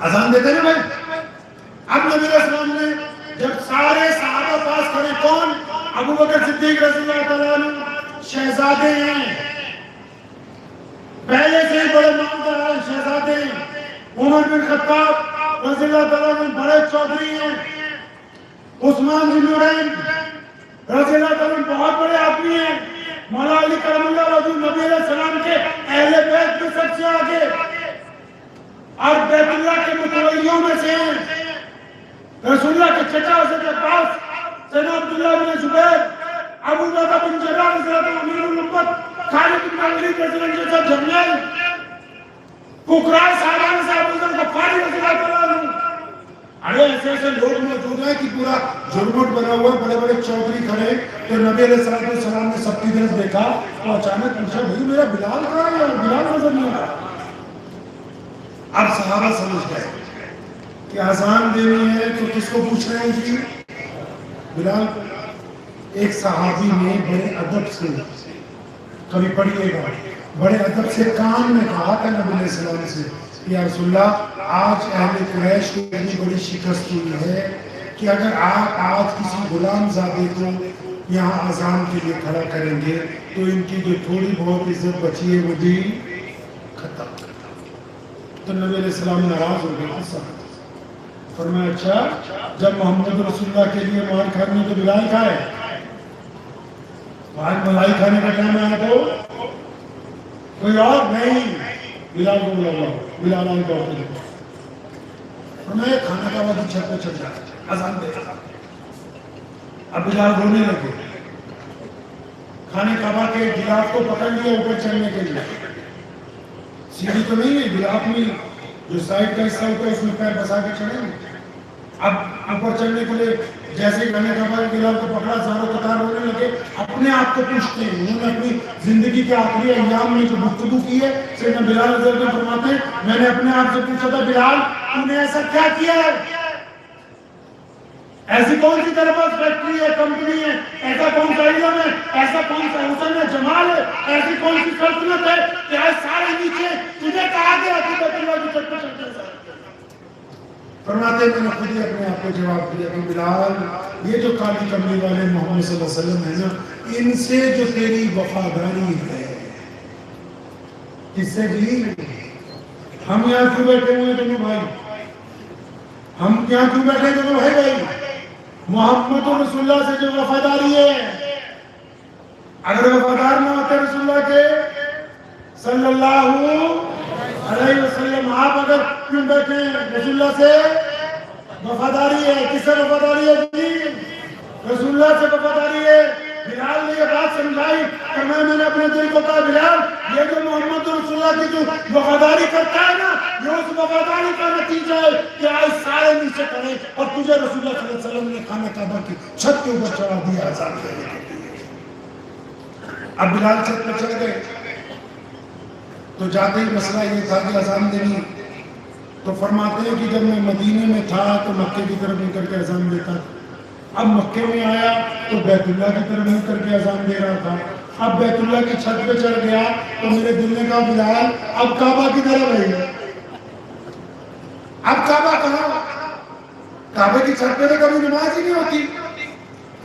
اذان دیتے نا بھائی۔ اب نبی علیہ السلام نے جب سارے صحابہ پاس کھڑے، کون؟ ابو بکر صدیق رضی اللہ تعالیٰ عنہ شہزادے ہیں، پہلے سے ہی بڑے مالدار ہیں، شہزادے ہیں۔ عمر بن خطاب رضی اللہ تعالیٰ عنہ بڑے چودھری ہیں۔ عثمان بن نورین رضی اللہ تعالیٰ عنہ بہت بڑے آدمی ہیں۔ مولا علی کرم اللہ وجہ نبی علیہ السلام کے اہل بیت میں سب سے آگے اور بیت اللہ کے متولیوں میں سے ہیں۔ رسول اللہ کے چچا حضرت عباس، سیدنا عبداللہ بن زبیر، ابو عبیدہ بن جراح رضی اللہ عنہ امیر الامت، خالد بن ولید رضی اللہ عنہ جیسا جنرل، ککرائے صحابہ سے ابو ذر غفاری رضی اللہ عنہ۔ ارے ایسے ایسے لوگ موجود ہیں کہ پورا جھرمٹ بنا ہوا ہے، بڑے بڑے چودھری کھڑے۔ تو نبی علیہ السلام نے سب کی طرف دیکھا تو اچانک پوچھا بھائی میرا بلال کہاں ہے؟ بلال نظر نہیں آ رہا۔ اب صحابہ سمجھ گئے کہ اذان دینی ہے تو کس کو پوچھ رہے ہیں جی؟ بلال کو۔ ایک صحابی نے بڑے ادب سے، کبھی پڑھیے گا، بڑے ادب سے کان میں کہا تھا نبی علیہ السلام سے، یا رسول اللہ آج اہل قریش کو اتنی بڑی شکست ہوئی ہے کہ اگر آپ آج کسی غلام زادے کو یہاں اذان کے لیے کھڑا کریں گے تو ان کی جو تھوڑی بہت عزت بچی ہے وہ بھی ختم۔ تو نبی علیہ السلام ناراض ہو گئے، فرمایا اچھا جب محمد رسول اللہ کے لیے مال کھانے تو بلال کھائے، آج ملائی کھانے کا ٹائم آیا تو کوئی اور نہیں، بلال کو بلاؤ، بلال آن کا ہوتا ہے۔ فرمایا کھانا کعبہ کی چھت پہ چڑھ جائے, اذان دے. اب بلال رونے لگے, کھانے کعبہ کے غلاف کو پکڑ لیا اوپر چڑھنے کے لیے. سیڑھی تو نہیں ہے, غلاف میں جو سائڈ کا حصہ ہوتا ہے اس میں پیر بسا کے چڑھیں گے. اب اوپر چڑھنے کے لیے جیسے کھانے کعبہ کے غلاف کو پکڑا, زاروں قطار رونے لگے. اپنے آپ کو پوچھتے ہیں, انہوں نے اپنی زندگی کے آخری ایام میں جو گفتگو کی ہے, سیدنا بلال رضی اللہ عنہ فرماتے ہیں میں نے اپنے آپ سے پوچھا تھا بلال تو نے ایسا کیا کیا ہے, ایسی کون سی طرف فیکٹری ہے, کمپنی ہے, ایسا کون سا علم ہے, ایسا کون سا حسن ہے, جمال ہے, ایسی کون سی سلطنت ہے کہ آج سارے نیچے تجھے کہا گیا کہ بیت اللہ کی چھت پہ چڑھ جائے. فرماتے ہیں میں نے خود ہی اپنے آپ کو جواب دیا کہ بلال یہ جو کالی کملی والے محمد صلی اللہ علیہ وسلم ہے نا, ان سے جو تیری وفاداری ہے, کس سے بھی ہم یہاں کیوں بیٹھے ہوئے دونوں بھائی, ہم یہاں کیوں بیٹھے دونوں بھائی, محمد رسول اللہ سے جو وفاداری ہے, اگر وفادار نہ ہوتے رسول اللہ کے صلی اللہ علیہ وسلم, آپ اگر کیوں بیٹھے ہیں, رسول اللہ سے وفاداری ہے. کس سے وفاداری ہے جی, رسول اللہ سے وفاداری ہے. بلال نے یہ بات سمجھائی کہ میں نے اپنے دل کو کہا بلال یہ جو محمد رسول اللہ کی جو وفاداری کرتا ہے نا, یہ اس وفاداری کا نتیجہ ہے کہ آج سارے نیچے کریں اور تجھے رسول اللہ صلی اللہ علیہ وسلم نے خانہ کعبہ کی چھت کے اوپر چڑھا دیا اذان دینے کے لیے. اب بلال چھت پہ چڑھ گئے تو جاتے ہی مسئلہ یہ تھا کہ اذان دینی. تو فرماتے ہیں کہ جب میں مدینے میں تھا تو مکے کی طرف مل کر کے اذان دیتا تھا. اب مکے میں آیا تو بیت اللہ کی طرف مل کر کے اذان دے رہا تھا. اب بیت اللہ کی چھت پہ چڑھ گیا تو میرے دل نے کہا بلال اب کعبہ کی طرف ہے, اب کعبہ کہاں, کعبے کی چھت پہ تو کبھی نماز ہی نہیں ہوتی,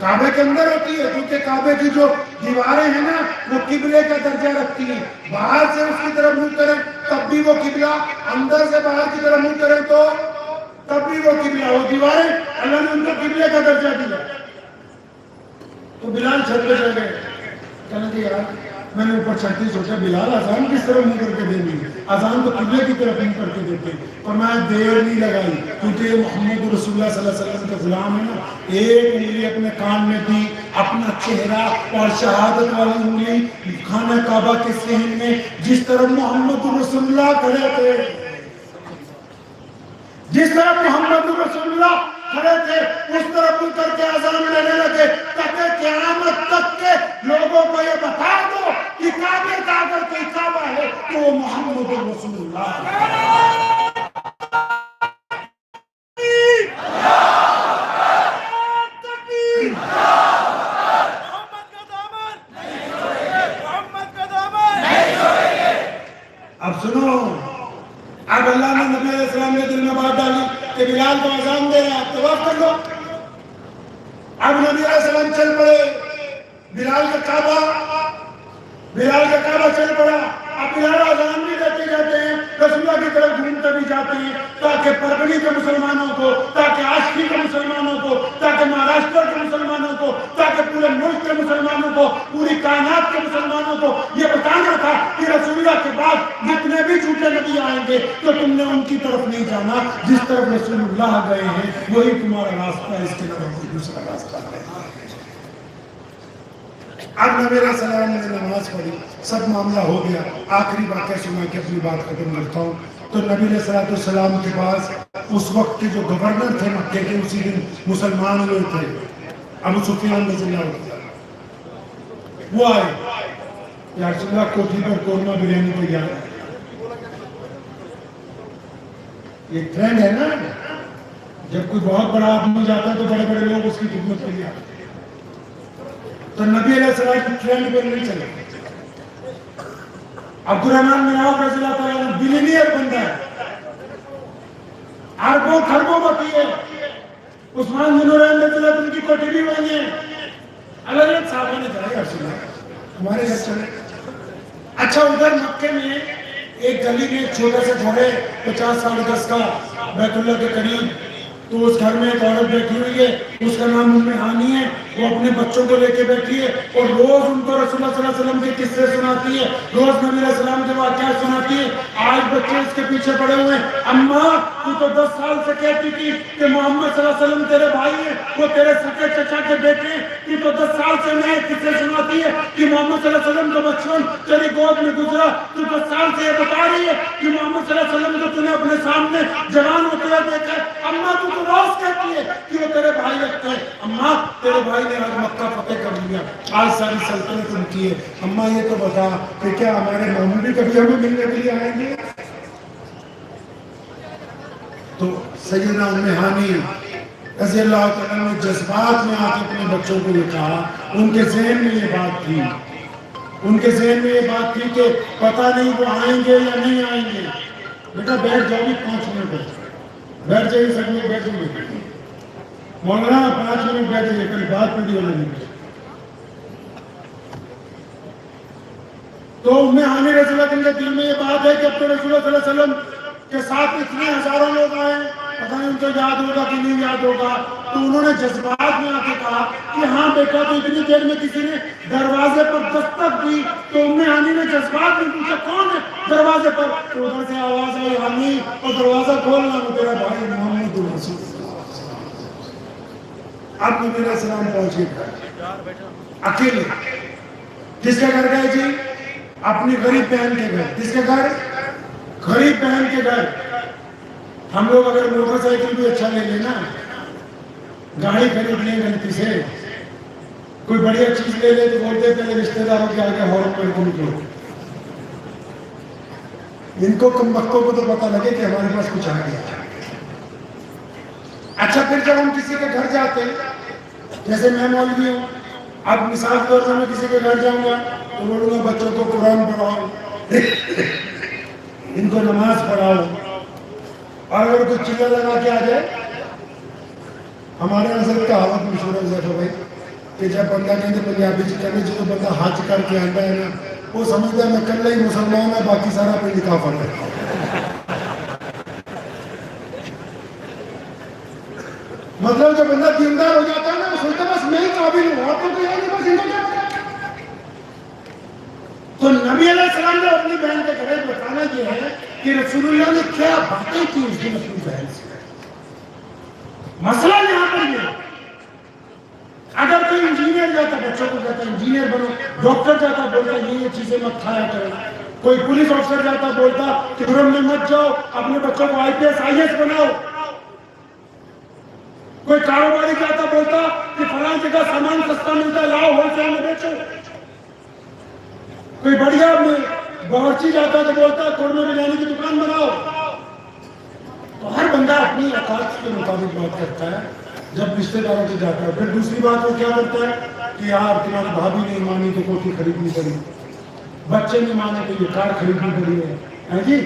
کعبے کے اندر ہوتی ہے, کیونکہ کعبے کی جو دیواریں ہیں نا وہ قبلے کا درجہ رکھتی ہیں. باہر سے اس کی طرف منہ کریں تب بھی وہ قبلہ, اندر سے باہر کی طرف منہ کریں تو تب بھی وہ قبلہ. وہ دیواریں اللہ نے ان کو قبلے کا درجہ دیا. تو بلال چھت پہ چڑھ گئے, کہنے کہ یار میں نے اوپر چڑھتے سوچا بلال اذان کس طرح منہ کر کے دیں گے, اذان تو قبلے کی طرف منہ کر کے دیتے. اور میں دیر نہیں لگائی کیونکہ یہ محمد رسول اللہ صلی اللہ علیہ وسلم کے غلام ہے نا, ایک انگلی اپنے کان میں دی, اپنا چہرہ اور شہادت والی انگلی خانہ کعبہ کے صحن میں, جس طرح محمد رسول اللہ کھڑے تھے, جس طرح محمد رسول اللہ کھڑے تھے اس طرح مل کر کے اذان لینے لگے تاکہ قیامت تک کے لوگوں کو یہ بتا دو کہ کعبے کا اگر کوئی کعبہ ہے تو وہ محمد رسول اللہ ہے. اب سنو, اب اللہ نے نبی علیہ السلام کے دل میں بات ڈالی کہ بلال کو اذان دے رہا ہے, آپ طواف کر لو. اب نبی علیہ السلام چل پڑے, بلال کا کعبہ چل پڑا. اب بلال اذان بھی دیتے جاتے ہیں, رسول اللہ کی طرف گھومتے بھی جاتے ہیں تاکہ پرگنی کے مسلمانوں کو, تاکہ آشکی کے مسلمانوں کو, تاکہ مہاراشٹر کے مسلمانوں کو, تاکہ پورے ملک کے مسلمانوں کو, پوری کائنات کے مسلمانوں کو یہ بتانا تھا کہ رسول اللہ کے بعد جتنے بھی جھوٹے نبی آئیں گے تو تم نے ان کی طرف نہیں جانا, جس طرف رسول اللہ گئے ہیں وہی تمہارا راستہ ہے, اس کے علاوہ کوئی دوسرا راستہ نہیں. اب نبی علیہ السلام نے نماز پڑھی, سب معاملہ ہو گیا. آخری واقعہ سنا کے اپنی بات ختم کرتا ہوں. تو نبی علیہ السلام کے پاس اس وقت کے جو گورنر تھے مکے کے, اسی دن مسلمان ہوئے تھے, ابو سفیان رضی اللہ عنہ, وہ آئے یا رسول اللہ کوٹھی پر قورمہ بریانی تیار ہے. یہ ٹرینڈ ہے نا, جب کوئی بہت بڑا آدمی جاتا ہے تو بڑے بڑے لوگ اس کی خدمت کے لیے آتے ہیں. تو نبی علیہ السلام کی ٹرینڈ پر نہیں چلے. عبد الرحمن بن عوف رضی اللہ تعالیٰ عنہ بلینئر بندہ ہے, اربوں خربوں بکی ہے. عثمان بن نورین رضی اللہ عنہ کی کوٹھی بھی وہی ہے. الگ الگ صحابہ نے کہا یا رسول اللہ ہمارے گھر چلے. اچھا ادھر مکے میں ایک گلی میں ایک چھوٹا سا گھر ہے 50-60 کا بیت اللہ کے قریب. تو اس گھر میں ایک عورت بیٹھی ہوئی ہے, اس کا نام ام ہانی ہے. وہ اپنے بچوں کو لے کے بیٹھی ہے اور روز ان کو رسول اللہ صلی اللہ علیہ وسلم کے قصے سناتی ہے, روز نبی علیہ السلام کے واقعات سناتی ہے. آج بچے اس کے پیچھے پڑے ہوئے ہیں, اماں تو تو 10 سال سے کہتی تھی کہ محمد صلی اللہ علیہ وسلم تیرے بھائی ہیں، وہ تیرے سکے چچا کے بیٹے ہیں، یہ تو 10 سال سے میں کسے سناتی ہے کہ محمد صلی اللہ علیہ وسلم کا بچپن تیری گود میں گزرا، تو 10 سال سے یہ بتا رہی ہے کہ محمد صلی اللہ علیہ وسلم کو تو نے اپنے سامنے جوان ہوتے ہوئے دیکھا ہے۔ اماں تو روز کہتی ہے کہ وہ تیرے بھائی لگتے ہیں۔ اماں تیرے بھائی نے آج مکہ فتح کر لیا، آج ساری سلطنت ان کی ہے۔ اماں یہ تو بتا کہ کیا ہمارے ماموں بھی کبھی ہمیں ملنے کے لیے آئیں گے؟ تو سیدنا ام ہانی رضی اللہ تعالیٰ نے جذبات میں آ کے اپنے بچوں کو یہ کہا، ان کے ذہن میں یہ بات تھی، ان کے ذہن میں یہ بات تھی کہ پتہ نہیں وہ آئیں گے یا نہیں آئیں گے۔ بیٹا بیٹھ جاؤ گی 5 منٹ بیٹھ جائیے، سب لوگ بیٹھ جائیے، مولانا 5 منٹ بیٹھ جائیے، کل بات پوری ہونے نہیں۔ تو ام ہانی رضی اللہ عنہ کے دل میں یہ بات ہے کہ اپنے رسول اللہ صلی اللہ علیہ وسلم کے ساتھ اتنے ہزاروں لوگ آئے، پتہ نہیں ان کو یاد ہوگا کہ نہیں یاد ہوگا، تو انہوں نے جذبات میں آ کے کہا کہ ہاں بیٹا، تو اتنی دیر میں کسی نے دروازے پر دستک دی، تو ام ہانی نے جذبات میں پوچھا کون ہے دروازے پر، تو ادھر سے آواز آئی ہانی اور دروازہ کھولنا، وہ تیرا بھائی محمد رسول اللہ۔ اب نبی علیہ السلام پہنچ گئے اکیلے، کس کے گھر گئے جی؟ اپنی غریب بہن کے گھر۔ کس کے گھر؟ غریب بہن کے گھر۔ ہم لوگ اگر موٹر سائیکل بھی اچھا لے لیں نا، گاڑی خرید لیں غلطی سے، کوئی بڑھیا چیز لے لے تو بولتے ہیں پہلے رشتہ داروں کے آگے ہارن پر کو نکلو۔ ان کو کم وقتوں کو تو پتہ لگے کہ ہمارے پاس کچھ آ گیا۔ اچھا پھر جب ہم کسی کے گھر جاتے ہیں، جیسے میں مولوی ہوں، اب مثال کے طور پر میں کسی کے گھر جاؤں گا تو بولوں گا بچوں کو قرآن پڑھاؤ، ان کو نماز پڑھاؤ، اور اگر کوئی چیزیں لگا کے آ جائے، ہمارے حضرت کا حالت مشہور ہے زیادہ بھائی کہ جب بندہ کہتے پنجابی چکنے جو بندہ حج کر کے آتا ہے نا، وہ سمجھتا ہے میں کل ہی مسلمان ہے، باقی سارا پہ نکاح پڑ ہے۔ مطلب جب بندہ دیندار ہو جاتا ہے نا، وہ سوچتا ہے بس میں ہی قابل ہوں، آپ کو کوئی ہے نہیں، بس ان کو کیا پڑھا۔ تو نبی علیہ السلام نے اپنی بہن کے گھر بتانا یہ ہے کہ رسول اللہ نے کیا باتیں کی اس دن اپنی بہن سے۔ مسئلہ یہاں پر یہ، اگر کوئی انجینئر جاتا بچوں کو کہتا انجینئر بنو، ڈاکٹر جاتا بولتا یہ چیزیں مت کھایا کرو، کوئی پولیس آفیسر جاتا بولتا کہ جرم میں مت جاؤ، اپنے بچوں کو IPS IAS بناؤ، کوئی کاروباری جاتا بولتا کہ فلاں جگہ سامان سستا ملتا ہے لاؤ ہول سیل میں بیچو، کوئی بڑھیا باورچی جاتا تو بولتا قورمہ بریانی کی دکان بناؤ۔ تو ہر بندہ اپنی اوقات کے مطابق بات کرتا ہے جب رشتہ داروں سے جاتا ہے۔ پھر دوسری بات وہ کیا کرتا ہے کہ یار تمہاری بھابھی نہیں مانی تو کوٹھی خریدنی پڑی، بچے نہیں مانے تو یہ کار خریدنی پڑی ہے جی،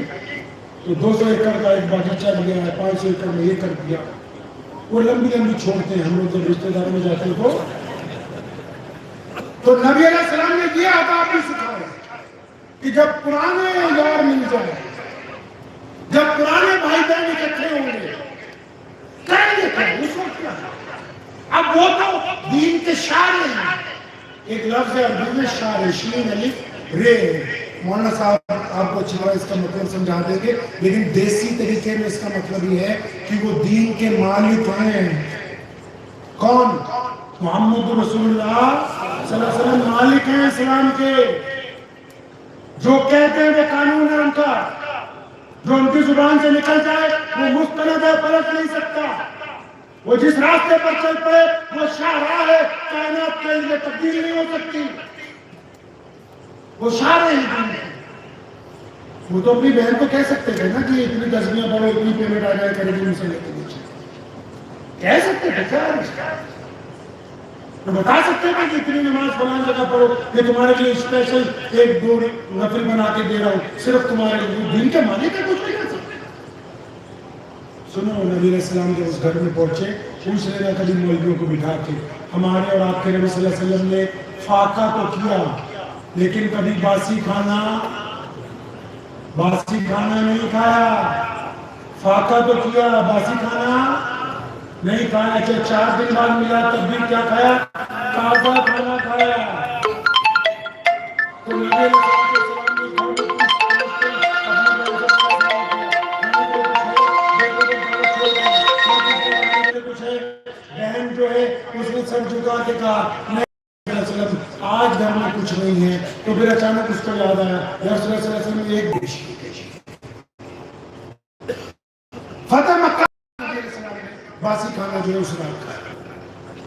تو 200 ایکڑ کا ایک باغیچہ لیا ہے، 500 ایکڑ میں یہ کر دیا۔ وہ لمبی لمبی چھوڑتے ہیں ہم لوگ جب رشتہ داروں میں جاتے ہیں تو نبی علیہ السلام نے یہ آداب بھی سکھایا کہ جب پرانے یار مل جائے، جب پرانے بھائی بہن اکٹھے ہوں گے، کریں گے کیا اس وقت کیا؟ اب وہ تو دین کے شاعر ہیں، ایک لفظ ہے عربی میں شاعر، شین الف رے، مولانا صاحب آپ کو اچھی طرح اس کا مطلب سمجھا دیں گے، لیکن دیسی طریقے میں اس کا مطلب یہ ہے کہ وہ دین کے مالک ہیں۔ کون؟ محمد رسول اللہ صلی اللہ علیہ وسلم مالک ہیں اسلام کے، جو کہتے ہیں وہ قانون ہے ان کا، جو ان کی زبان سے نکل جائے وہ مستند ہے، پلٹ نہیں سکتا، وہ جس راستے پر چل پڑے وہ شاہراہ ہے، کائنات کے لیے تبدیل نہیں ہو سکتی، وہ شاعر ہیں دین کے۔ وہ تو اپنی بہن کو کہہ سکتے تھے نا کہ اتنی تسبیحیں پڑھو، اتنی پیمنٹ آ جائے کرے گی مسئلے کے نیچے، کہہ سکتے تھے کیا رشتہ، تو بتا سکتے تھے کہ اتنی نماز فلاں جگہ پڑھو، یہ تمہارے لیے اسپیشل 1-2 نفل بنا کے دے رہا ہوں صرف تمہارے لیے، دین کے مالک ہے، کچھ نہیں کر سکتے۔ سنو نبی علیہ السلام جب اس گھر میں پہنچے، پوچھ لینا کبھی مولویوں کو بٹھا کے، ہمارے اور آپ کے نبی صلی اللہ علیہ وسلم نے فاقہ تو کیا لیکن کبھی باسی کھانا نہیں کھایا، فاقہ تو کیا باسی کھانا نہیں کھایا، چاہے 4 دن بعد ملا تب بھی کیا کھایا؟ تازہ کھانا کھایا۔ تو نبی علیہ السلام نے کہا نہیں وسلم آج گھر میں کچھ نہیں ہے. تو پھر اچانک اس کو یاد آیا یا رسول اللہ صلی اللہ علیہ وسلم ایک ڈش فتح مکہ باسی کھانا جو ہے اس رات کا.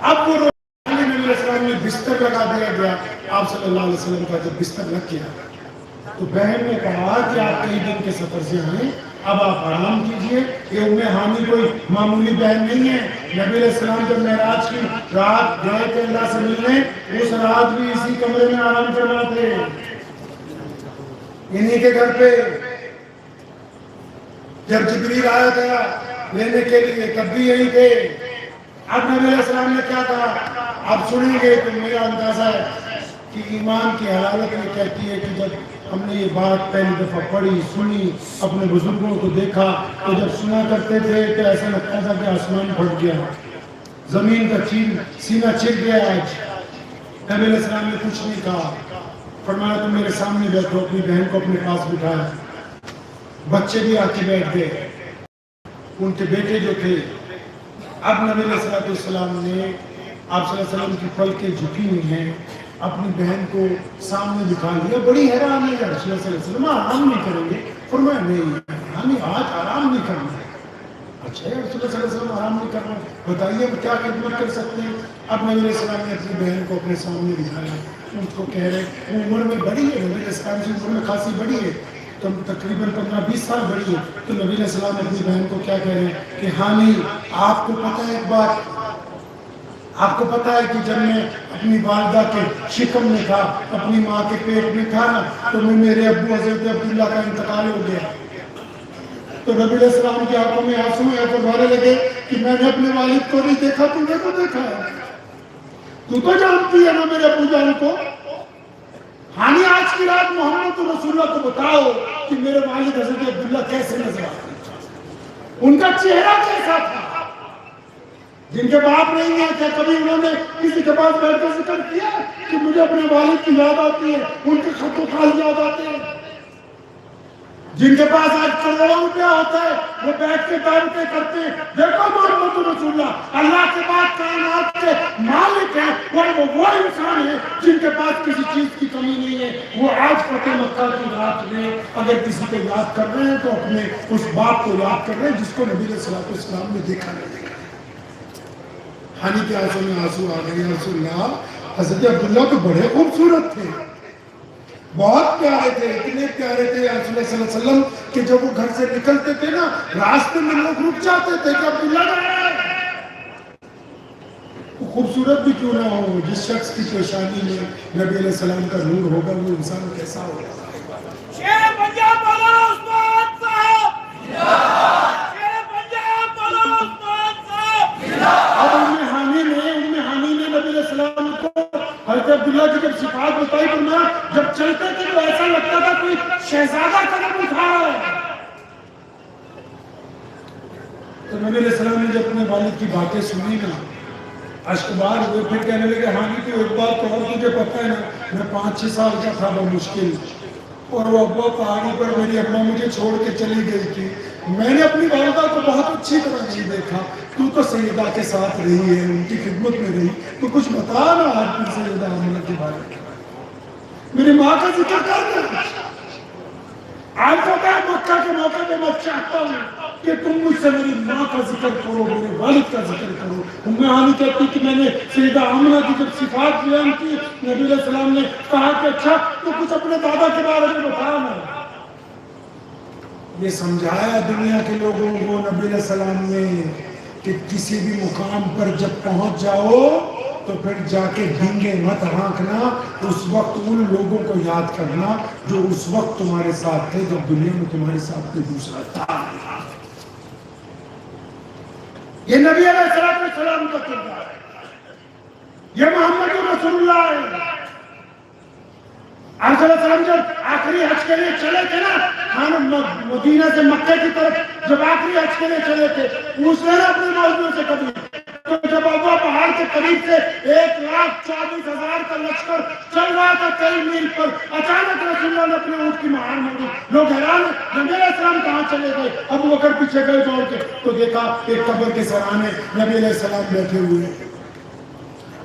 اب وہ نبی علیہ السلام نے بستر لگا دیا گیا. آپ صلی اللہ علیہ وسلم کا جب بستر لگ گیا تو بہن نے کہا کہ آپ کئی دن کے سفر سے آئیں, اب آپ آرام کیجئے. یہ ام ہانی کوئی معمولی بہن نہیں ہے. نبی علیہ السلام جب معراج کی رات گئے تھے اللہ سے ملنے, اس رات بھی اسی کمرے میں آرام کرنا تھے, انہی کے گھر پہ. جب جبریل آیا تھا لینے کے لیے تب بھی یہی تھے. اب نبی علیہ السلام نے کیا کہا, اب سنیں گے تو میرا اندازہ ہے کہ ایمان کی حالت یہ کہتی ہے کہ جب ہم نے یہ بات پہلی دفعہ پڑھی, سنی, اپنے بزرگوں کو دیکھا, تو جب سنا کرتے تھے تو ایسا لگتا تھا کہ آسمان پھٹ گیا, زمین کا سینہ چر گیا. آج نبی علیہ السلام نے کچھ نہیں کہا, فرمایا تم میرے سامنے بیٹھو. اپنی بہن کو اپنے پاس بٹھایا, بچے بھی آ کے بیٹھ گئے, ان کے بیٹے جو تھے. اب نبی علیہ السلام نے آپ صلی اللہ علیہ وسلم کی پلکیں جھکی ہوئی ہیں, اپنی بہن کو سامنے بٹھا لیا. بڑی حیران ہے, یا رسول اللہ صلی اللہ علیہ وسلم آرام نہیں کریں گے؟ فرمایا نہیں, ہمیں آج آرام نہیں کرنا ہے. اچھا یا رسول اللہ صلی اللہ علیہ وسلم آرام نہیں کرنا, بتائیے ہم کیا خدمت کر سکتے ہیں. اب نبی علیہ السلام نے اپنی بہن کو اپنے سامنے بٹھایا, ان کو کہہ رہے وہ عمر میں بڑی ہے, نبی علیہ السلام کی عمر میں خاصی بڑی ہے, تقریباً 15-20 سال بڑی ہے. تو نبی علیہ السلام اپنی بہن کو کیا کہہ رہے ہیں کہ ہاں نہیں, آپ کو پتہ ہے ایک بات, آپ کو پتہ ہے کہ جب میں اپنی والدہ کے شکم میں تھا, اپنی ماں کے پیٹ میں تھا نا, تو میرے ابو حضرت عبداللہ کا انتقال ہو گیا. تو نبی علیہ السلام کی آنکھوں میں آنسو ہیں تو بھرنے لگے کہ میں نے اپنے والد کو نہیں دیکھا, تو نے تو دیکھا ہے, تو تو جانتی ہے نا میرے ابو جان کو. ہانی آج کی رات محمد رسول اللہ کو بتاؤ کہ میرے والد حضرت عبداللہ کیسے نظر آتے ہیں, ان کا چہرہ کیسا تھا. جن کے باپ نہیں ہیں, کیا کبھی انہوں نے کسی کے پاس بیٹھ کر ذکر کیا کہ مجھے اپنے والد کی یاد آتی ہے, ان کے خط و خال یاد آتے ہیں. جن کے پاس آج کروڑوں روپیہ ہوتا ہے وہ بیٹھ کے دعوتیں کرتے ہیں, دیکھو محمد رسول اللہ اللہ کے بعد کائنات کے مالک ہیں, اور وہ انسان ہیں جن کے پاس کسی چیز کی کمی نہیں ہے. وہ آج فتح مکہ کی رات میں اگر کسی کو یاد کر رہے ہیں تو اپنے اس باپ کو یاد کر رہے ہیں جس کو نبی علیہ السلام نے دیکھا نہیں. ہانی کے آنسوں میں آنسو آ گئے. رسول اللہ حضرت عبداللہ تو بڑے خوبصورت تھے, بہت پیارے تھے, اتنے پیارے تھے رسول اللہ صلی اللہ علیہ وسلم کہ جب وہ گھر سے نکلتے تھے نا, راستے میں لوگ رک جاتے تھے کہ عبداللہ جا رہا ہے. وہ خوبصورت بھی کیوں نہ ہو, جس شخص کی پیشانی میں نبی علیہ السلام کا نور ہوگا وہ انسان کیسا ہوگا. شیر پنجاب والا عثمان صاحب, شیر پنجاب والا عثمان صاحب. اب ام ہانی نے نبی علیہ السلام کو حضرت عبداللہ کی جب صفات بتائی تو میں جب چلتے تھے تو ایسا لگتا تھا کوئی شہزادہ قدم اٹھا رہا ہے. تو نبی علیہ السلام نے جب اپنے والد کی باتیں سنی نا, اشک بار ہوئے. پھر کہنے لگے ہانی کی ایک بات تو تجھے پتہ ہے نا, میں 5-6 سال کا تھا بمشکل, اور وہ ابا پہاڑی پر میری اماں مجھے چھوڑ کے چلی گئی تھی. میں نے اپنی والدہ کو بہت اچھی طرح نہیں دیکھا, تو سیدہ کے ساتھ رہی ہے, ان کی خدمت میں رہی, تو کچھ بتا نا آج پھر سیدہ آمنہ کے بارے میں, میری ماں کا ذکر کر دیں. آج پتہ ہے مکہ کے موقع پہ میں چاہتا ہوں کہ تم مجھ سے میری ماں کا ذکر کرو, میرے والد کا ذکر کرو. ام ہانی کہتی کہ میں نے سیدہ آمنہ کی جب صفات بیان کی, نبی علیہ السلام نے کہا کہ اچھا تو کچھ اپنے دادا کے بارے میں بتایا. نا یہ سمجھایا دنیا کے لوگوں کو نبی علیہ السلام نے کہ کسی بھی مقام پر جب پہنچ جاؤ تو پھر جا کے ڈھینگے مت ہانکنا, اس وقت ان لوگوں کو یاد کرنا جو اس وقت تمہارے ساتھ تھے جب دنیا میں تمہارے ساتھ کوئی دوسرا تھا. یہ نبی علیہ السلام کا کردار ہے, یہ محمد رسول اللہ ہے. آپ صلی اللہ علیہ وسلم جب آخری حج کے لیے چلے تھے نا, مدینہ سے مکہ کی طرف جب آخری حج کے لیے چلے تھے, پوچھ لینا اپنے موضوع سے کبھی, تو جب ابا پہاڑ کے قریب سے 1,24,000 کا لشکر چل رہا تھا کئی میل پر, اچانک رسول اللہ نے اپنے اونٹ کی مہار موڑی. لوگ حیران, نبی علیہ السلام کہاں چلے گئے؟ ابو بکر پیچھے گئے دوڑ کے, تو دیکھا ایک قبر کے سرانے نبی علیہ السلام بیٹھے ہوئے.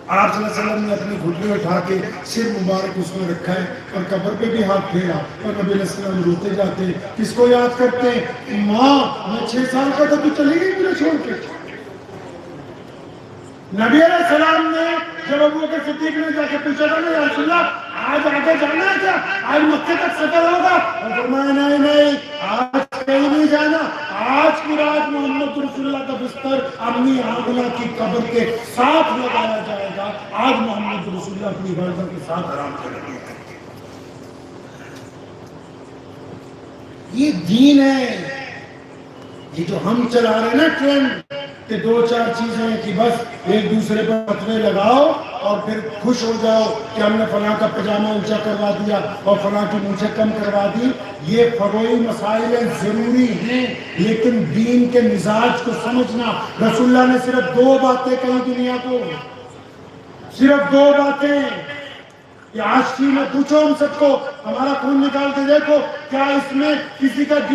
آپ صلی اللہ علیہ وسلم نے اپنی گھٹنے اٹھا کے سر مبارک اس میں رکھا ہے اور قبر پہ بھی ہاتھ پھیرا اور نبی علیہ السلام روتے جاتے ہیں. کس کو یاد کرتے ہیں؟ ماں میں 6 سال کا تھا تو چلی گئی مجھے چھوڑ کے. نبی علیہ السلام نے جب ابوبکر صدیق نے جا کے پوچھا تھا یا رسول اللہ آج آگے جانا ہے کیا، آج مکے تک سفر ہوگا، اور فرمایا نہیں آج کہیں نہیں جانا، آج کی رات محمد رسول اللہ کا بستر امی آمنہ کی قبر کے ساتھ لگایا جائے گا، آج محمد رسول اللہ اپنی والدہ کے ساتھ آرام کریں گے. یہ دین ہے. یہ جو ہم چلا رہے ہیں نا ٹرینڈ کہ 2-4 چیزیں ہیں کہ بس ایک دوسرے پر فتوے لگاؤ اور پھر خوش ہو جاؤ کہ ہم نے فلاں کا پجامہ اونچا کروا دیا اور فلاں کی مونچھیں کم کروا دی. یہ فروعی مسائل ہیں، ضروری ہیں، لیکن دین کے مزاج کو سمجھنا. رسول اللہ نے صرف 2 باتیں کہی دنیا کو، صرف 2 باتیں. یہ عاشقی میں پوچھو ہم سب کو، ہمارا خون نکال کے دیکھو کیا اس میں کسی کا